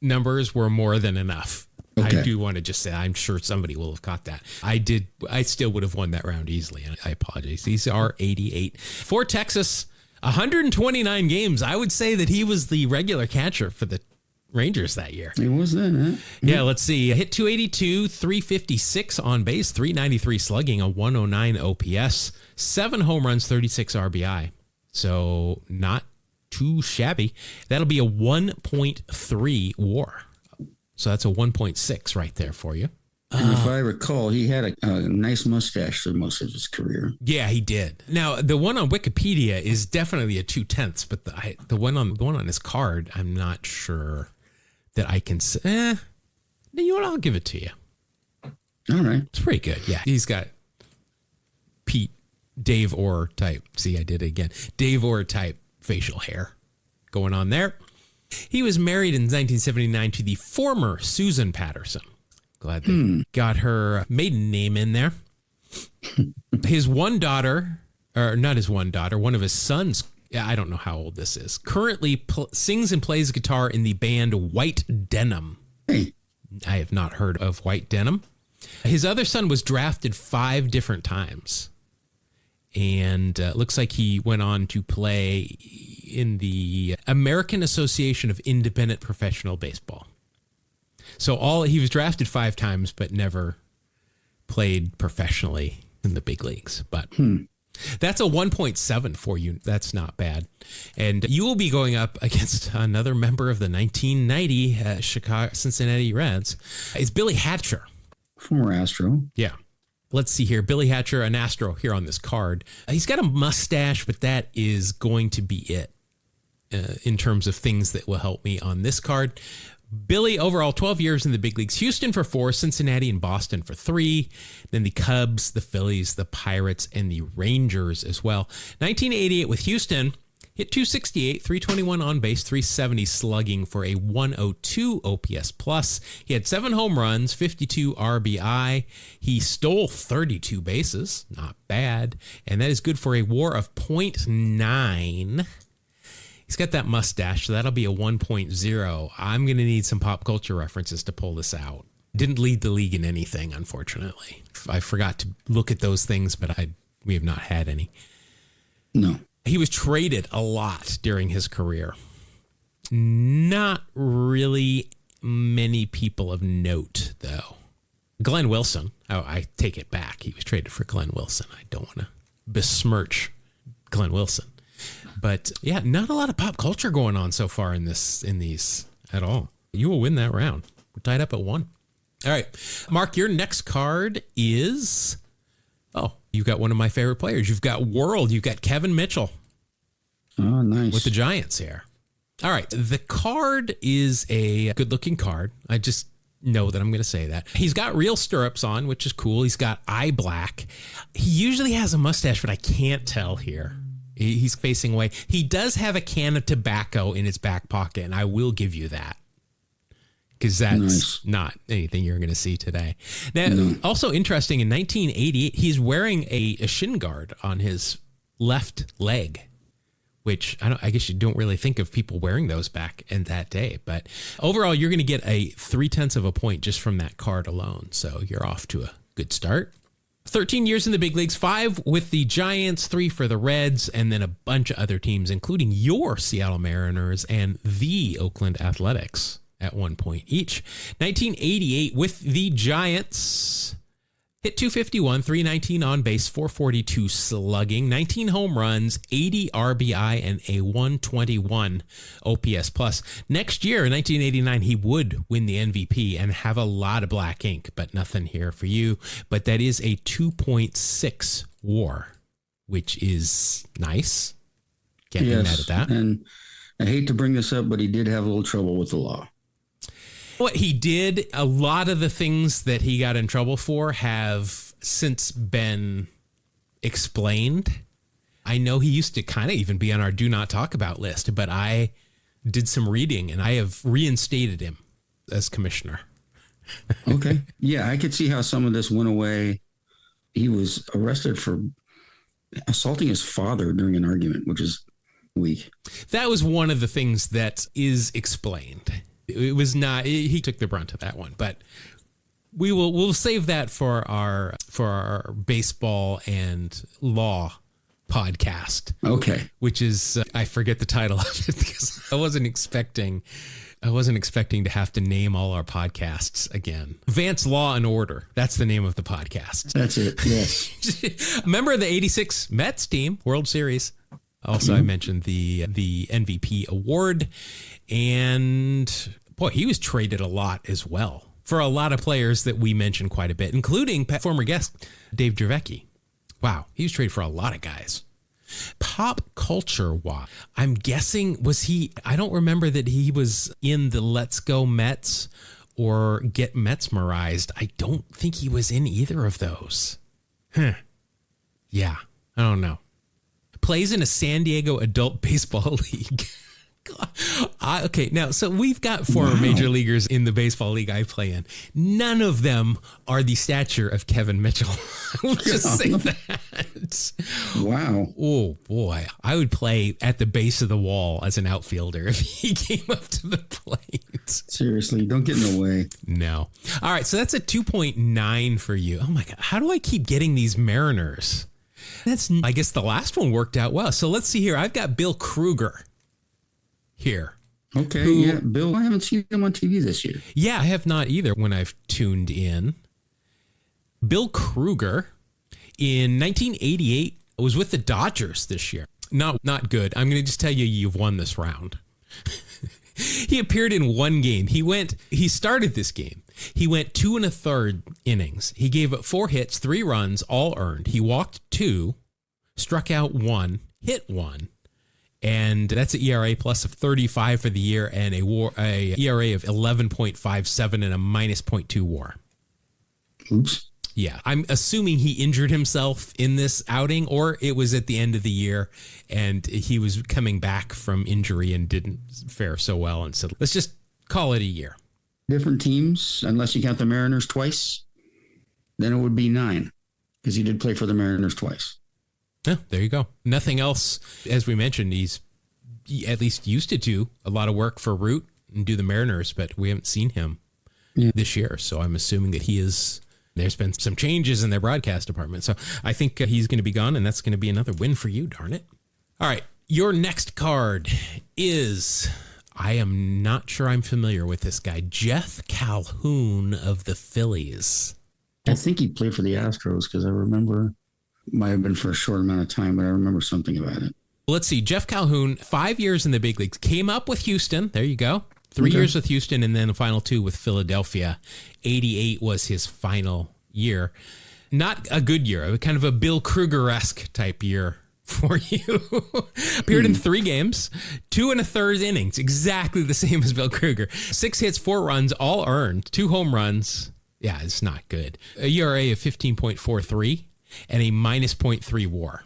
numbers were more than enough. Okay. I do want to just say, I'm sure somebody will have caught that. I still would have won that round easily. And I apologize. These are 88. For Texas, 129 games. I would say that he was the regular catcher for the Rangers that year. It was that, huh? Yeah, let's see. Hit 282, 356 on base, 393 slugging, a 109 OPS, 7 home runs, 36 RBI. So not too shabby. That'll be a 1.3 WAR. So that's a 1.6 right there for you. And if I recall, he had a nice mustache for most of his career. Yeah, he did. Now, the one on Wikipedia is definitely a 2/10, but the one on his card, I'm not sure that I can say. You know what? I'll give it to you. All right. It's pretty good. Yeah. He's got Dave Orr type. See, I did it again. Dave Orr type facial hair going on there. He was married in 1979 to the former Susan Patterson. Glad they got her maiden name in there. His one daughter, or not his one daughter, one of his sons, I don't know how old this is, currently sings and plays guitar in the band White Denim. Hey. I have not heard of White Denim. His other son was drafted 5 different times. And looks like he went on to play in the American Association of Independent Professional Baseball. So he was drafted 5 times, but never played professionally in the big leagues. But that's a 1.7 for you. That's not bad. And you will be going up against another member of the 1990 Cincinnati Reds. It's Billy Hatcher. Former Astro. Yeah. Let's see here. Billy Hatcher, an Astro here on this card. He's got a mustache, but that is going to be it in terms of things that will help me on this card. Billy, overall, 12 years in the big leagues. Houston for 4, Cincinnati and Boston for 3. Then the Cubs, the Phillies, the Pirates, and the Rangers as well. 1988 with Houston, hit 268, 321 on base, 370 slugging for a 102 OPS plus. He had 7 home runs, 52 RBI. He stole 32 bases, not bad. And that is good for a WAR of 0.9. He's got that mustache, so that'll be a 1.0. I'm going to need some pop culture references to pull this out. Didn't lead the league in anything, unfortunately. I forgot to look at those things, but we have not had any. No. He was traded a lot during his career. Not really many people of note, though. Glenn Wilson. Oh, I take it back. He was traded for Glenn Wilson. I don't want to besmirch Glenn Wilson. But yeah, not a lot of pop culture going on so far in these at all. You will win that round. We're tied up at 1. All right, Mark, your next card is, you've got one of my favorite players. You've got World. You've got Kevin Mitchell. Oh, nice. With the Giants here. All right, the card is a good-looking card. I just know that I'm going to say that. He's got real stirrups on, which is cool. He's got eye black. He usually has a mustache, but I can't tell here. He's facing away. He does have a can of tobacco in his back pocket, and I will give you that. Because that's not anything you're going to see today. Now, also interesting, in 1988, he's wearing a shin guard on his left leg, which I guess you don't really think of people wearing those back in that day. But overall, you're going to get a 0.3 of a point just from that card alone. So you're off to a good start. 13 years in the big leagues, 5 with the Giants, 3 for the Reds, and then a bunch of other teams, including your Seattle Mariners and the Oakland Athletics at 1 point each. 1988 with the Giants, hit 251, 319 on base, 442 slugging, 19 home runs, 80 RBI, and a 121 OPS plus. Next year, in 1989, he would win the MVP and have a lot of black ink, but nothing here for you. But that is a 2.6 WAR, which is nice. Can't be mad at that. And I hate to bring this up, but he did have a little trouble with the law. What he did, a lot of the things that he got in trouble for have since been explained. I know he used to kind of even be on our do not talk about list, but I did some reading and I have reinstated him as commissioner. Okay. Yeah, I could see how some of this went away. He was arrested for assaulting his father during an argument, which is weak. That was one of the things that is explained. It was not, he took the brunt of that one, but we'll save that for our baseball and law podcast. Okay. Which is, I forget the title of it because I wasn't expecting to have to name all our podcasts again. Advanced Law and Order. That's the name of the podcast. That's it. Yes. Member of the 86 Mets team, World Series. Also, I mentioned the MVP award. And boy, he was traded a lot as well for a lot of players that we mentioned quite a bit, including former guest Dave Dravecki. Wow, he was traded for a lot of guys. Pop culture wise, I'm guessing, was he, I don't remember that he was in the Let's Go Mets or Get Metsmerized. I don't think he was in either of those. Yeah, I don't know. Plays in a San Diego adult baseball league. Okay, now, so we've got former major leaguers in the baseball league I play in. None of them are the stature of Kevin Mitchell. We'll just say that. Wow. Oh, boy. I would play at the base of the wall as an outfielder if he came up to the plate. Seriously, don't get in the way. No. All right, so that's a 2.9 for you. Oh, my God. How do I keep getting these Mariners? I guess the last one worked out well. So let's see here. I've got Bill Kruger here. Okay, Bill, I haven't seen him on TV this year. Yeah, I have not either when I've tuned in. Bill Kruger in 1988 was with the Dodgers this year. Not good. I'm going to just tell you, you've won this round. He appeared in one game. He started this game. He went 2 1/3 innings. He gave up 4 hits, 3 runs, all earned. He walked 2, struck out 1, hit 1. And that's an ERA plus of 35 for the year and a ERA of 11.57 and a minus 0.2 WAR. Oops. Yeah, I'm assuming he injured himself in this outing, or it was at the end of the year and he was coming back from injury and didn't fare so well. And said, let's just call it a year. Different teams, unless you count the Mariners twice, then it would be 9 because he did play for the Mariners twice. Yeah, there you go. Nothing else. As we mentioned, he at least used to do a lot of work for Root and do the Mariners, but we haven't seen him this year. So I'm assuming that there's been some changes in their broadcast department. So I think he's going to be gone, and that's going to be another win for you, darn it. All right. Your next card is, I am not sure I'm familiar with this guy, Jeff Calhoun of the Phillies. I think he played for the Astros because I remember, might have been for a short amount of time, but I remember something about it. Let's see. Jeff Calhoun, 5 years in the big leagues, came up with Houston. There you go. 3 years with Houston and then the final 2 with Philadelphia. 88 was his final year. Not a good year, kind of a Bill Kruger-esque type year for you. Appeared in 3 games, 2 1/3 innings, exactly the same as Bill Kruger. 6 hits, 4 runs, all earned, 2 home runs. Yeah, it's not good. A ERA of 15.43 and a minus 0.3 WAR.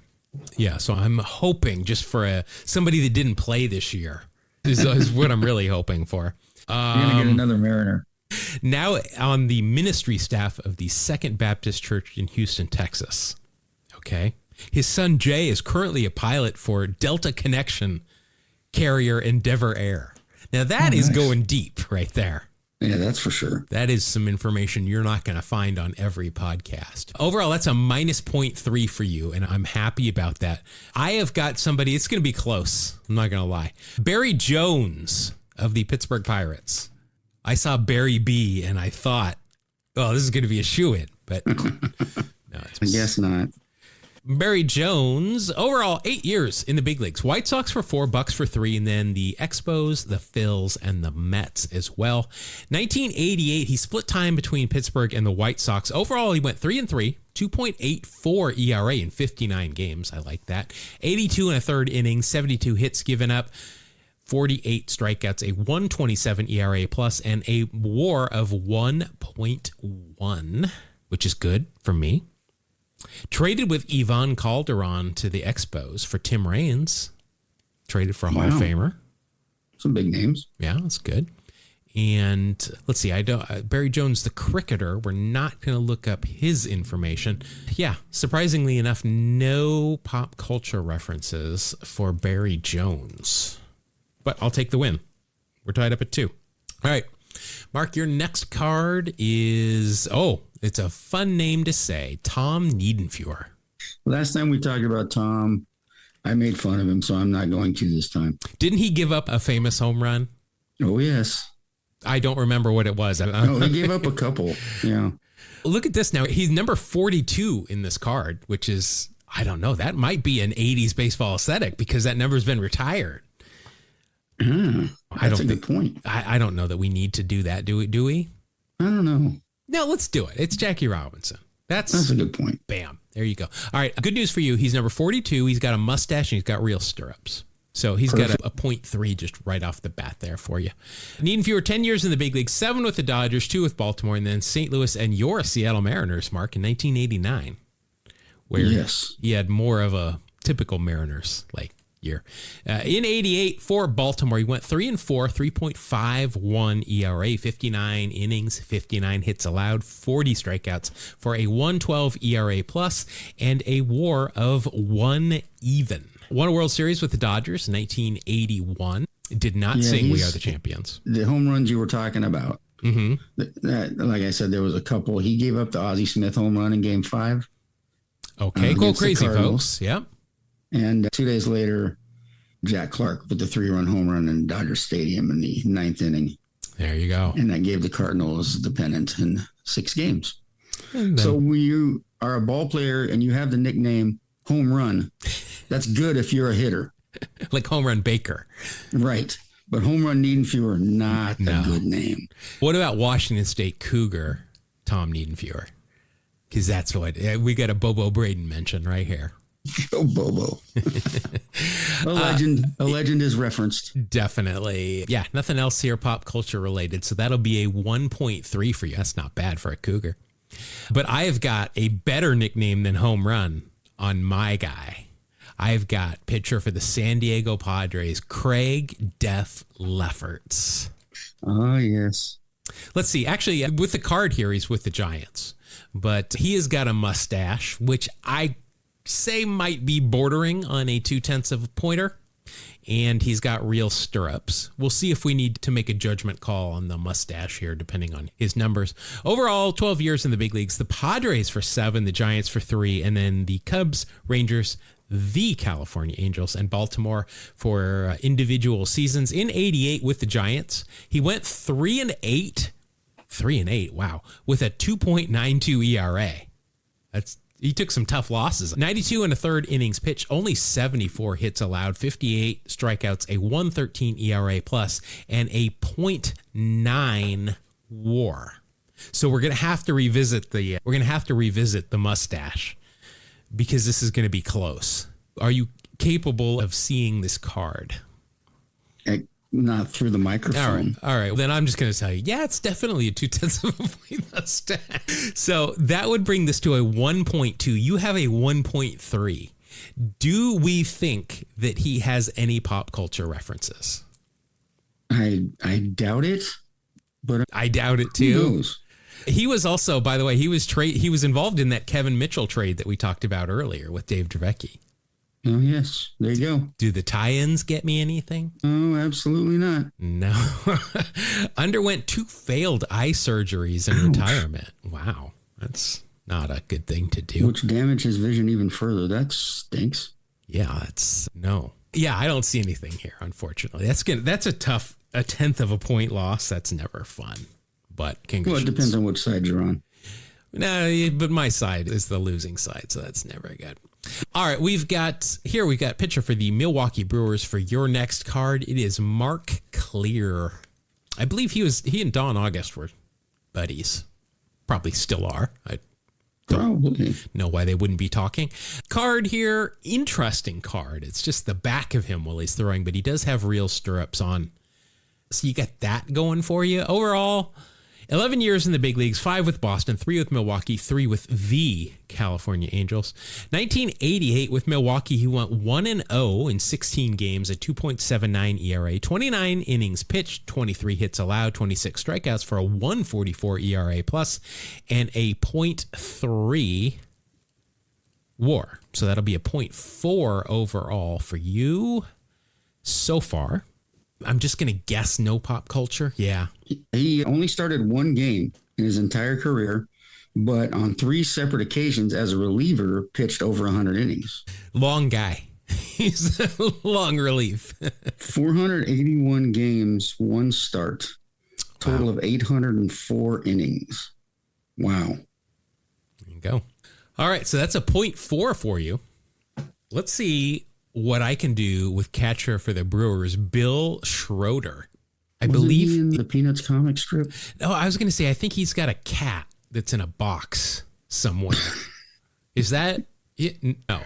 Yeah, so I'm hoping just for somebody that didn't play this year is what I'm really hoping for. You're going to get another Mariner. Now on the ministry staff of the Second Baptist Church in Houston, Texas. Okay. His son Jay is currently a pilot for Delta Connection carrier Endeavor Air. Now that is going deep right there. Yeah, that's for sure. That is some information you're not going to find on every podcast. Overall, that's a minus 0.3 for you, and I'm happy about that. I have got somebody, it's going to be close. I'm not going to lie. Barry Jones of the Pittsburgh Pirates. I saw Barry B, and I thought, oh, this is going to be a shoo-in, but no, I guess not. Barry Jones, overall 8 years in the big leagues. White Sox for 4, Bucks for 3, and then the Expos, the Phils, and the Mets as well. 1988, he split time between Pittsburgh and the White Sox. Overall, he went 3-3, 2.84 ERA in 59 games. I like that. 82 1/3 innings, 72 hits given up, 48 strikeouts, a 1.27 ERA plus, and a WAR of 1.1, which is good for me. Traded with Ivan Calderon to the Expos for Tim Raines. Traded for a Hall of Famer. Some big names. Yeah, that's good. And let's see, Barry Jones, the cricketer, we're not going to look up his information. Yeah, surprisingly enough, no pop culture references for Barry Jones. But I'll take the win. We're tied up at 2. All right. Mark, your next card is, it's a fun name to say, Tom Niedenfuhr. Last time we talked about Tom, I made fun of him, so I'm not going to this time. Didn't he give up a famous home run? Oh, yes. I don't remember what it was. No, he gave up a couple. Yeah. Look at this now. He's number 42 in this card, which is, I don't know, that might be an 80s baseball aesthetic because that number's been retired. That's a good point. I don't know that we need to do that. Do we? I don't know. No, let's do it. It's Jackie Robinson. That's a good point. Bam. There you go. All right. Good news for you. He's number 42. He's got a mustache and he's got real stirrups. So he's got a 0.3 just right off the bat there for you. Niedenfuer, 10 years in the big league, 7 with the Dodgers, 2 with Baltimore, and then St. Louis and your Seattle Mariners, Mark, in 1989, where he had more of a typical Mariners like year. In 88 for Baltimore, he went 3-4, 3.51 ERA, 59 innings, 59 hits allowed, 40 strikeouts for a 1.12 ERA plus and a WAR of 1 even. Won a World Series with the Dodgers in 1981. Did not sing "We Are the Champions." The home runs you were talking about. Mm-hmm. Like I said, there was a couple. He gave up the Ozzie Smith home run in Game 5. Okay, go crazy, folks. Yep. And 2 days later, Jack Clark with the 3-run home run in Dodger Stadium in the 9th inning. There you go. And that gave the Cardinals the pennant in 6 games. So when you are a ball player and you have the nickname Home Run, that's good if you're a hitter. Like Home Run Baker. Right. But Home Run Niedenfuer, not a good name. What about Washington State Cougar, Tom Niedenfuer? Because that's what we got a Bobo Braden mention right here. Go Bobo. A legend is referenced. Definitely. Yeah, nothing else here pop culture related. So that'll be a 1.3 for you. That's not bad for a Cougar. But I've got a better nickname than Home Run on my guy. I've got pitcher for the San Diego Padres, Craig Def Lefferts. Oh, yes. Let's see. Actually, with the card here, he's with the Giants. But he has got a mustache, which I say might be bordering on a 0.2 of a pointer. And he's got real stirrups. We'll see if we need to make a judgment call on the mustache here, depending on his numbers. Overall, 12 years in the big leagues. The Padres for 7, the Giants for 3, and then the Cubs, Rangers, the California Angels, and Baltimore for individual seasons. In 88 with the Giants, he went 3-8. 3-8, wow, with a 2.92 ERA. He took some tough losses. 92 and a third innings pitched, only 74 hits allowed, 58 strikeouts, a 1.13 ERA plus, and a 0.9 WAR. So we're gonna have to revisit the mustache because this is going to be close. Are you capable of seeing this card? Not through the microphone. All right. Then I'm just going to tell you, yeah, it's definitely a 0.2 of a point mustache. So that would bring this to a 1.2. You have a 1.3. Do we think that he has any pop culture references? I doubt it, but I doubt it too. Who knows? He was also, by the way, he was involved in that Kevin Mitchell trade that we talked about earlier with Dave Dravecky. Oh, yes. There you go. Do the tie-ins get me anything? Oh, absolutely not. No. Underwent 2 failed eye surgeries in retirement. Wow. That's not a good thing to do. Which damaged his vision even further. That stinks. Yeah, no. Yeah, I don't see anything here, unfortunately. That's a tough, a 0.1 of a point loss. That's never fun. But congratulations. Well, it depends on which side you're on. No, but my side is the losing side, so that's never good. All right, we've got pitcher for the Milwaukee Brewers for your next card. It is Mark Clear. I believe he and Don August were buddies. Probably still are. I don't know why they wouldn't be talking. Card here, interesting card. It's just the back of him while he's throwing, but he does have real stirrups on. So you got that going for you. Overall, 11 years in the big leagues, 5 with Boston, 3 with Milwaukee, 3 with the California Angels. 1988 with Milwaukee, he went 1-0 in 16 games, a 2.79 ERA, 29 innings pitched, 23 hits allowed, 26 strikeouts for a 1.44 ERA plus, and a 0.3 WAR. So that'll be a 0.4 overall for you so far. I'm just going to guess no pop culture. Yeah. He only started 1 game in his entire career, but on 3 separate occasions as a reliever pitched over 100 innings. Long guy. He's a long relief. 481 games, 1 start, total of 804 innings. Wow. There you go. All right, so that's a 0.4 for you. Let's see what I can do with catcher for the Brewers, Bill Schroeder. I believe he in the Peanuts comic strip. No, I was going to say I think he's got a cat that's in a box somewhere. Is that it? No.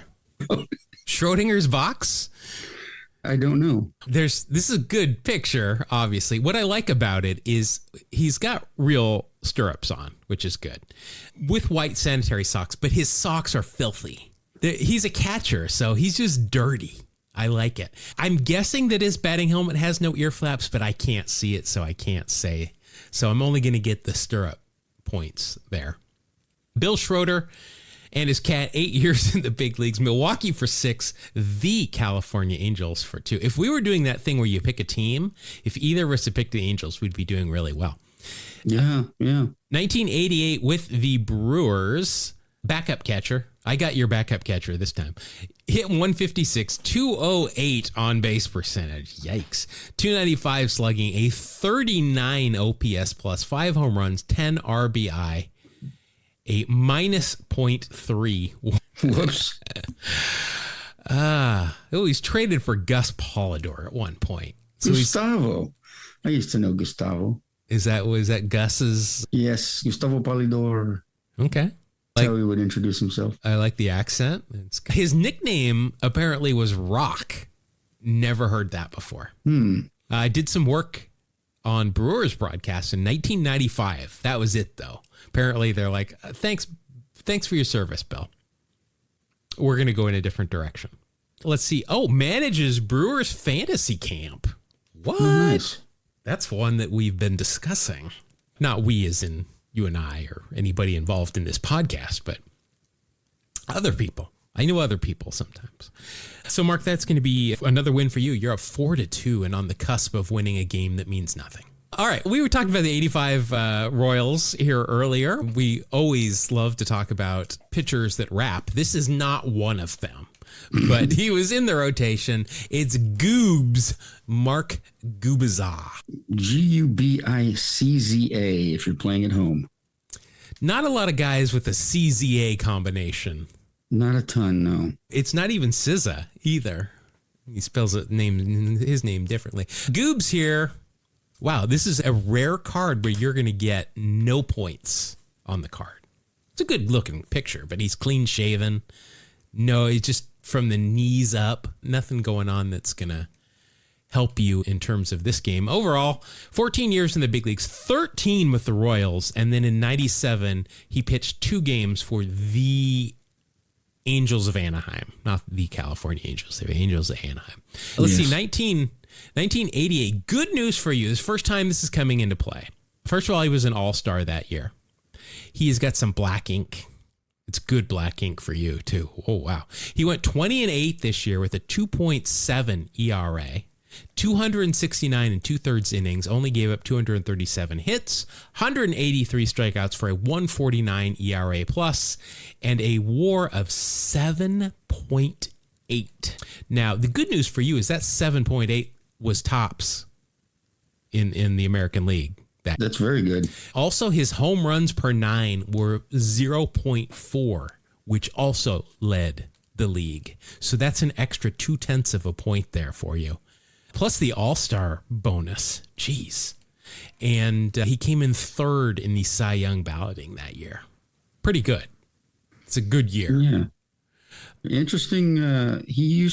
Schrodinger's box? I don't know. This is a good picture, obviously. What I like about it is he's got real stirrups on, which is good, with white sanitary socks, but his socks are filthy. He's a catcher, so he's just dirty. I like it. I'm guessing that his batting helmet has no ear flaps, but I can't see it, so I can't say. So I'm only going to get the stirrup points there. Bill Schroeder and his cat, 8 years in the big leagues. Milwaukee for 6, the California Angels for 2. If we were doing that thing where you pick a team, if either of us had picked the Angels, we'd be doing really well. Yeah. 1988 with the Brewers, backup catcher. I got your backup catcher this time. Hit 156, 208 on base percentage. Yikes. 295 slugging, a 39 OPS plus, 5 home runs, 10 RBI, a minus 0.3. Whoops. He's traded for Gus Polidor at one point. So Gustavo. I used to know Gustavo. Was that Gus's? Yes, Gustavo Polidor. Okay. That's how he would introduce himself. I like the accent. His nickname apparently was Rock. Never heard that before. I did some work on Brewers broadcasts in 1995. That was it, though. Apparently, they're like, thanks for your service, Bill. We're going to go in a different direction. Let's see. Oh, manages Brewers fantasy camp. What? Nice. That's one that we've been discussing. Not we as in you and I or anybody involved in this podcast, but other people. I know other people sometimes. So, Mark, that's going to be another win for you. You're up 4-2 and on the cusp of winning a game that means nothing. All right. We were talking about the 85 Royals here earlier. We always love to talk about pitchers that rap. This is not one of them, but he was in the rotation. It's Goobs, Mark Gubicza. Gubicza if you're playing at home. Not a lot of guys with a CZA combination. Not a ton, no. It's not even SZA either. He spells his name differently. Goobs here. Wow, this is a rare card where you're going to get no points on the card. It's a good looking picture, but he's clean shaven. No, he's just from the knees up. Nothing going on that's going to help you in terms of this game. Overall, 14 years in the big leagues, 13 with the Royals. And then in 97, he pitched 2 games for the Angels of Anaheim, not the California Angels, the Angels of Anaheim. Let's see, 1988. Good news for you. This is the first time this is coming into play. First of all, he was an all-star that year. He has got some black ink. It's good black ink for you, too. Oh, wow. He went 20-8 this year with a 2.7 ERA, 269 2/3 innings, only gave up 237 hits, 183 strikeouts for a 149 ERA plus, and a WAR of 7.8. Now, the good news for you is that 7.8 was tops in the American League. That's very good. Also, his home runs per 9 were 0.4, which also led the league. So that's an extra 0.2 of a point there for you. Plus the All-Star bonus. Jeez. And he came in 3rd in the Cy Young balloting that year. Pretty good. It's a good year. Yeah. Interesting. He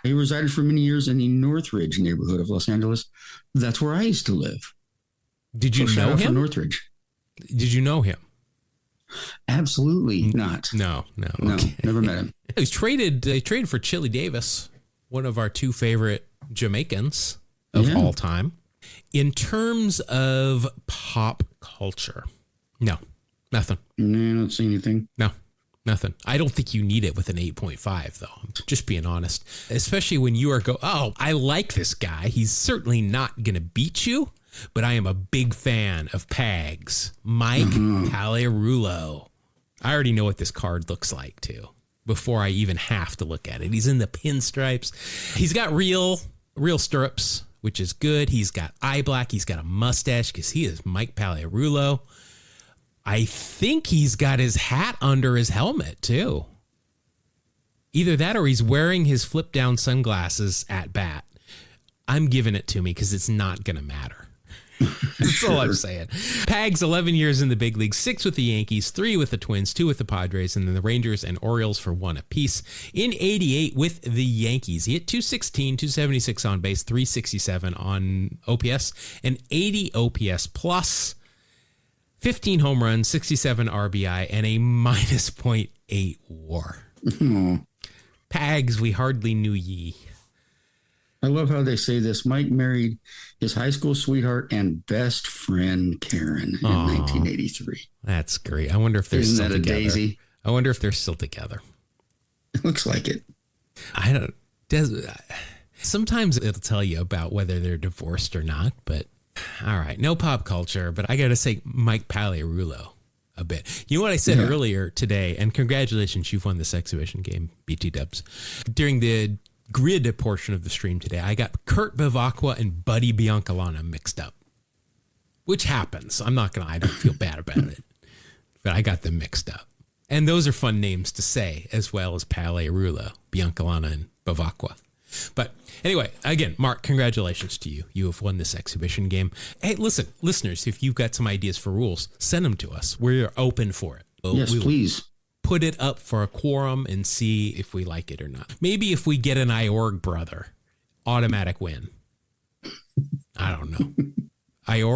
resided for many years in the Northridge neighborhood of Los Angeles. That's where I used to live. Did you know him? Northridge. Did you know him? Absolutely not. No. Okay. Never met him. He traded for Chili Davis, one of our 2 favorite Jamaicans of all time. In terms of pop culture, no, nothing. No, I don't see anything. No, nothing. I don't think you need it with an 8.5, though. I'm just being honest. Especially when you are I like this guy. He's certainly not going to beat you, but I am a big fan of Pags. Mike Palarulo. I already know what this card looks like, too. before I even have to look at it. He's in the pinstripes. He's got real stirrups, which is good. He's got eye black. He's got a mustache because he is Mike Pagliarulo. I think he's got his hat under his helmet, too. Either that or he's wearing his flip-down sunglasses at bat. I'm giving it to me because it's not going to matter. That's all I'm saying. Pag's 11 years in the big leagues, 6 with the Yankees, 3 with the Twins, 2 with the Padres, and then the Rangers and Orioles for 1 apiece. In 88 with the Yankees, he hit 216, 276 on base, 367 on OPS, and 80 OPS plus, 15 home runs, 67 RBI, and a minus .8 WAR. Pags, we hardly knew ye. I love how they say this. Mike married his high school sweetheart and best friend, Karen, in 1983. That's great. I wonder if they're Isn't still that a together. daisy? I wonder if they're still together. It looks like it. I don't. Sometimes it'll tell you about whether they're divorced or not, but all right. No pop culture, but I got to say Mike Pagliarulo a bit. You know what I said earlier today, and congratulations, you've won this exhibition game, BT Dubs. During the grid portion of the stream today, I got Kurt Bevacqua and Buddy Biancalana mixed up, which happens. I don't feel bad about it, but I got them mixed up. And those are fun names to say, as well as Pagliarulo, Biancalana, and Bevacqua. But anyway, again, Mark, congratulations to you. You have won this exhibition game. Hey, listen, listeners, if you've got some ideas for rules, send them to us. We're open for it. Yes, please. Put it up for a quorum and see if we like it or not. Maybe if we get an IORG brother, automatic win. I don't know.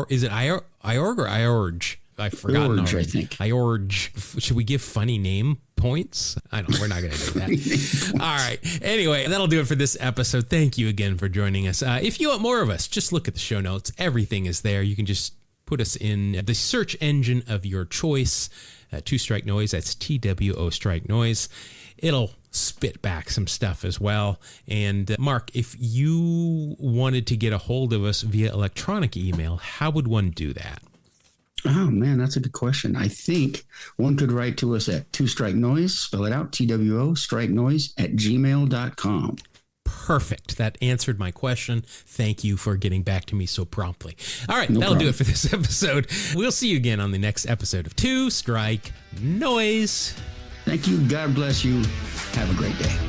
Is it IORG or IORG? I've forgotten already. I think. IORG. Should we give funny name points? I don't know. We're not going to do that. All right. Anyway, that'll do it for this episode. Thank you again for joining us. If you want more of us, just look at the show notes. Everything is there. You can just put us in the search engine of your choice. Two Strike Noise. That's TWO Strike Noise. It'll spit back some stuff as well. And Mark, if you wanted to get a hold of us via electronic email, how would one do that? Oh, man, that's a good question. I think one could write to us at Two Strike Noise, spell it out, TWO, strike noise @gmail.com. Perfect. That answered my question. Thank you for getting back to me so promptly. All right, No that'll problem. do it for this episode. We'll see you again on the next episode of Two Strike Noise. Thank you. God bless you. Have a great day.